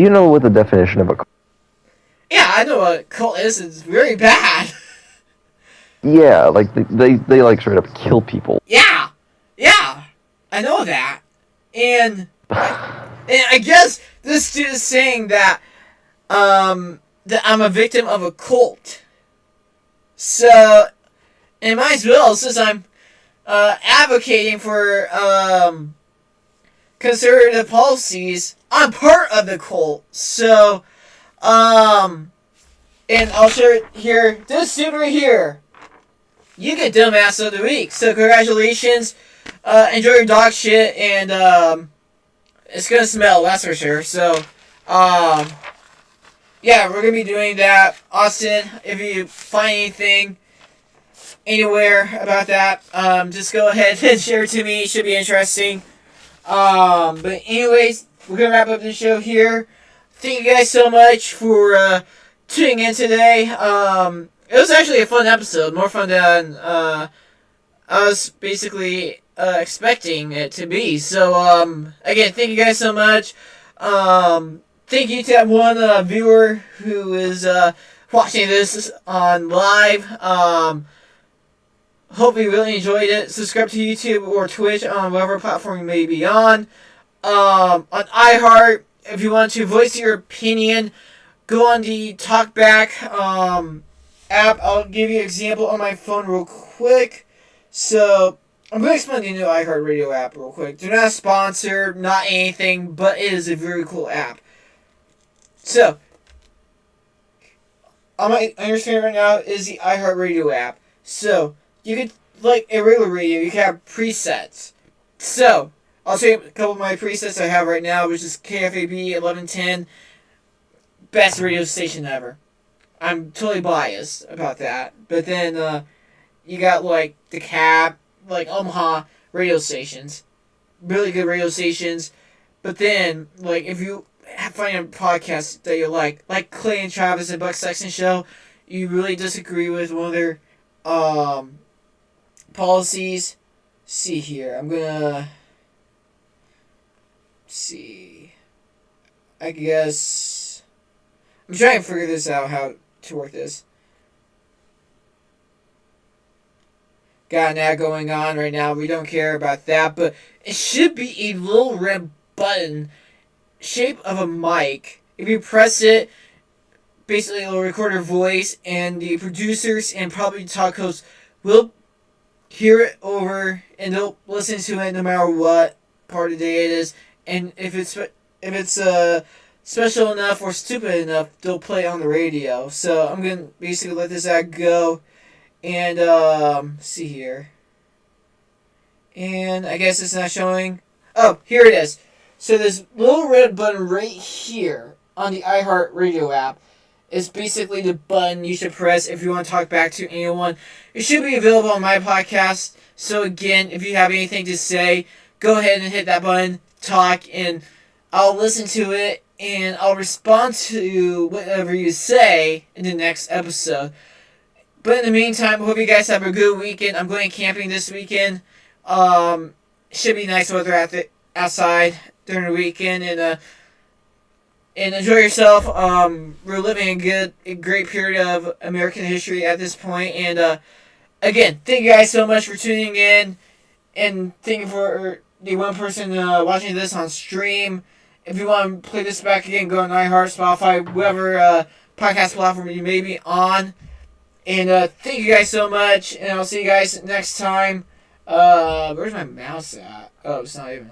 you know what the definition of a cult? yeah, I know what a cult is. It's very bad. Yeah, like they like straight up kill people. Yeah, I know that, and I guess this dude is saying that that I'm a victim of a cult. So, and might as well, since I'm advocating for conservative policies, I'm part of the cult. So, and I'll share it here. This dude right here. You get Dumbass of the Week. So congratulations. Enjoy your dog shit, and it's gonna smell, that's for sure. So, yeah, we're gonna be doing that. Austin, if you find anything anywhere about that, just go ahead and share it to me. It should be interesting. But anyways, we're gonna wrap up the show here. Thank you guys so much for tuning in today. It was actually a fun episode, more fun than I was basically expecting it to be. So again, thank you guys so much. Thank you to that one viewer who is watching this on live. Hope you really enjoyed it. Subscribe to YouTube or Twitch on whatever platform you may be on. On iHeart, if you want to voice your opinion, go on the TalkBack app. I'll give you an example on my phone real quick. So, I'm going to explain the new iHeartRadio app real quick. They're not sponsored, not anything, but it is a very cool app. So, on your screen right now is the iHeartRadio app. So, you could, like a regular radio, you can have presets. So, I'll show you a couple of my presets I have right now, which is KFAB 1110, best radio station ever. I'm totally biased about that. But then, you got, like, the Cap, like, Omaha radio stations. Really good radio stations. But then, like, if you find a podcast that you like Clay and Travis and Buck Sexton Show, you really disagree with one of their, policies. See here. I'm gonna see. I guess I'm trying to figure this out, how to work this. Got an ad going on right now. We don't care about that, but it should be a little red button shape of a mic. If you press it, basically it'll record your voice, and the producers and probably talk hosts will hear it over, and they'll listen to it no matter what part of the day it is. And if it's special enough or stupid enough, they'll play it on the radio. So I'm gonna basically let this ad go, and see here. And I guess it's not showing. Oh, here it is. So this little red button right here on the iHeartRadio app is basically the button you should press if you want to talk back to anyone. It should be available on my podcast. So again, if you have anything to say, go ahead and hit that button, talk, and I'll listen to it, and I'll respond to whatever you say in the next episode. But in the meantime, hope you guys have a good weekend. I'm going camping this weekend. Should be nice weather outside during the weekend, and enjoy yourself. We're living a great period of American history at this point, and again, thank you guys so much for tuning in, and thank you for the one person watching this on stream. If you want to play this back again, go on iHeart, Spotify, whatever podcast platform you may be on. And thank you guys so much, and I'll see you guys next time. Where's my mouse at? Oh, it's not even.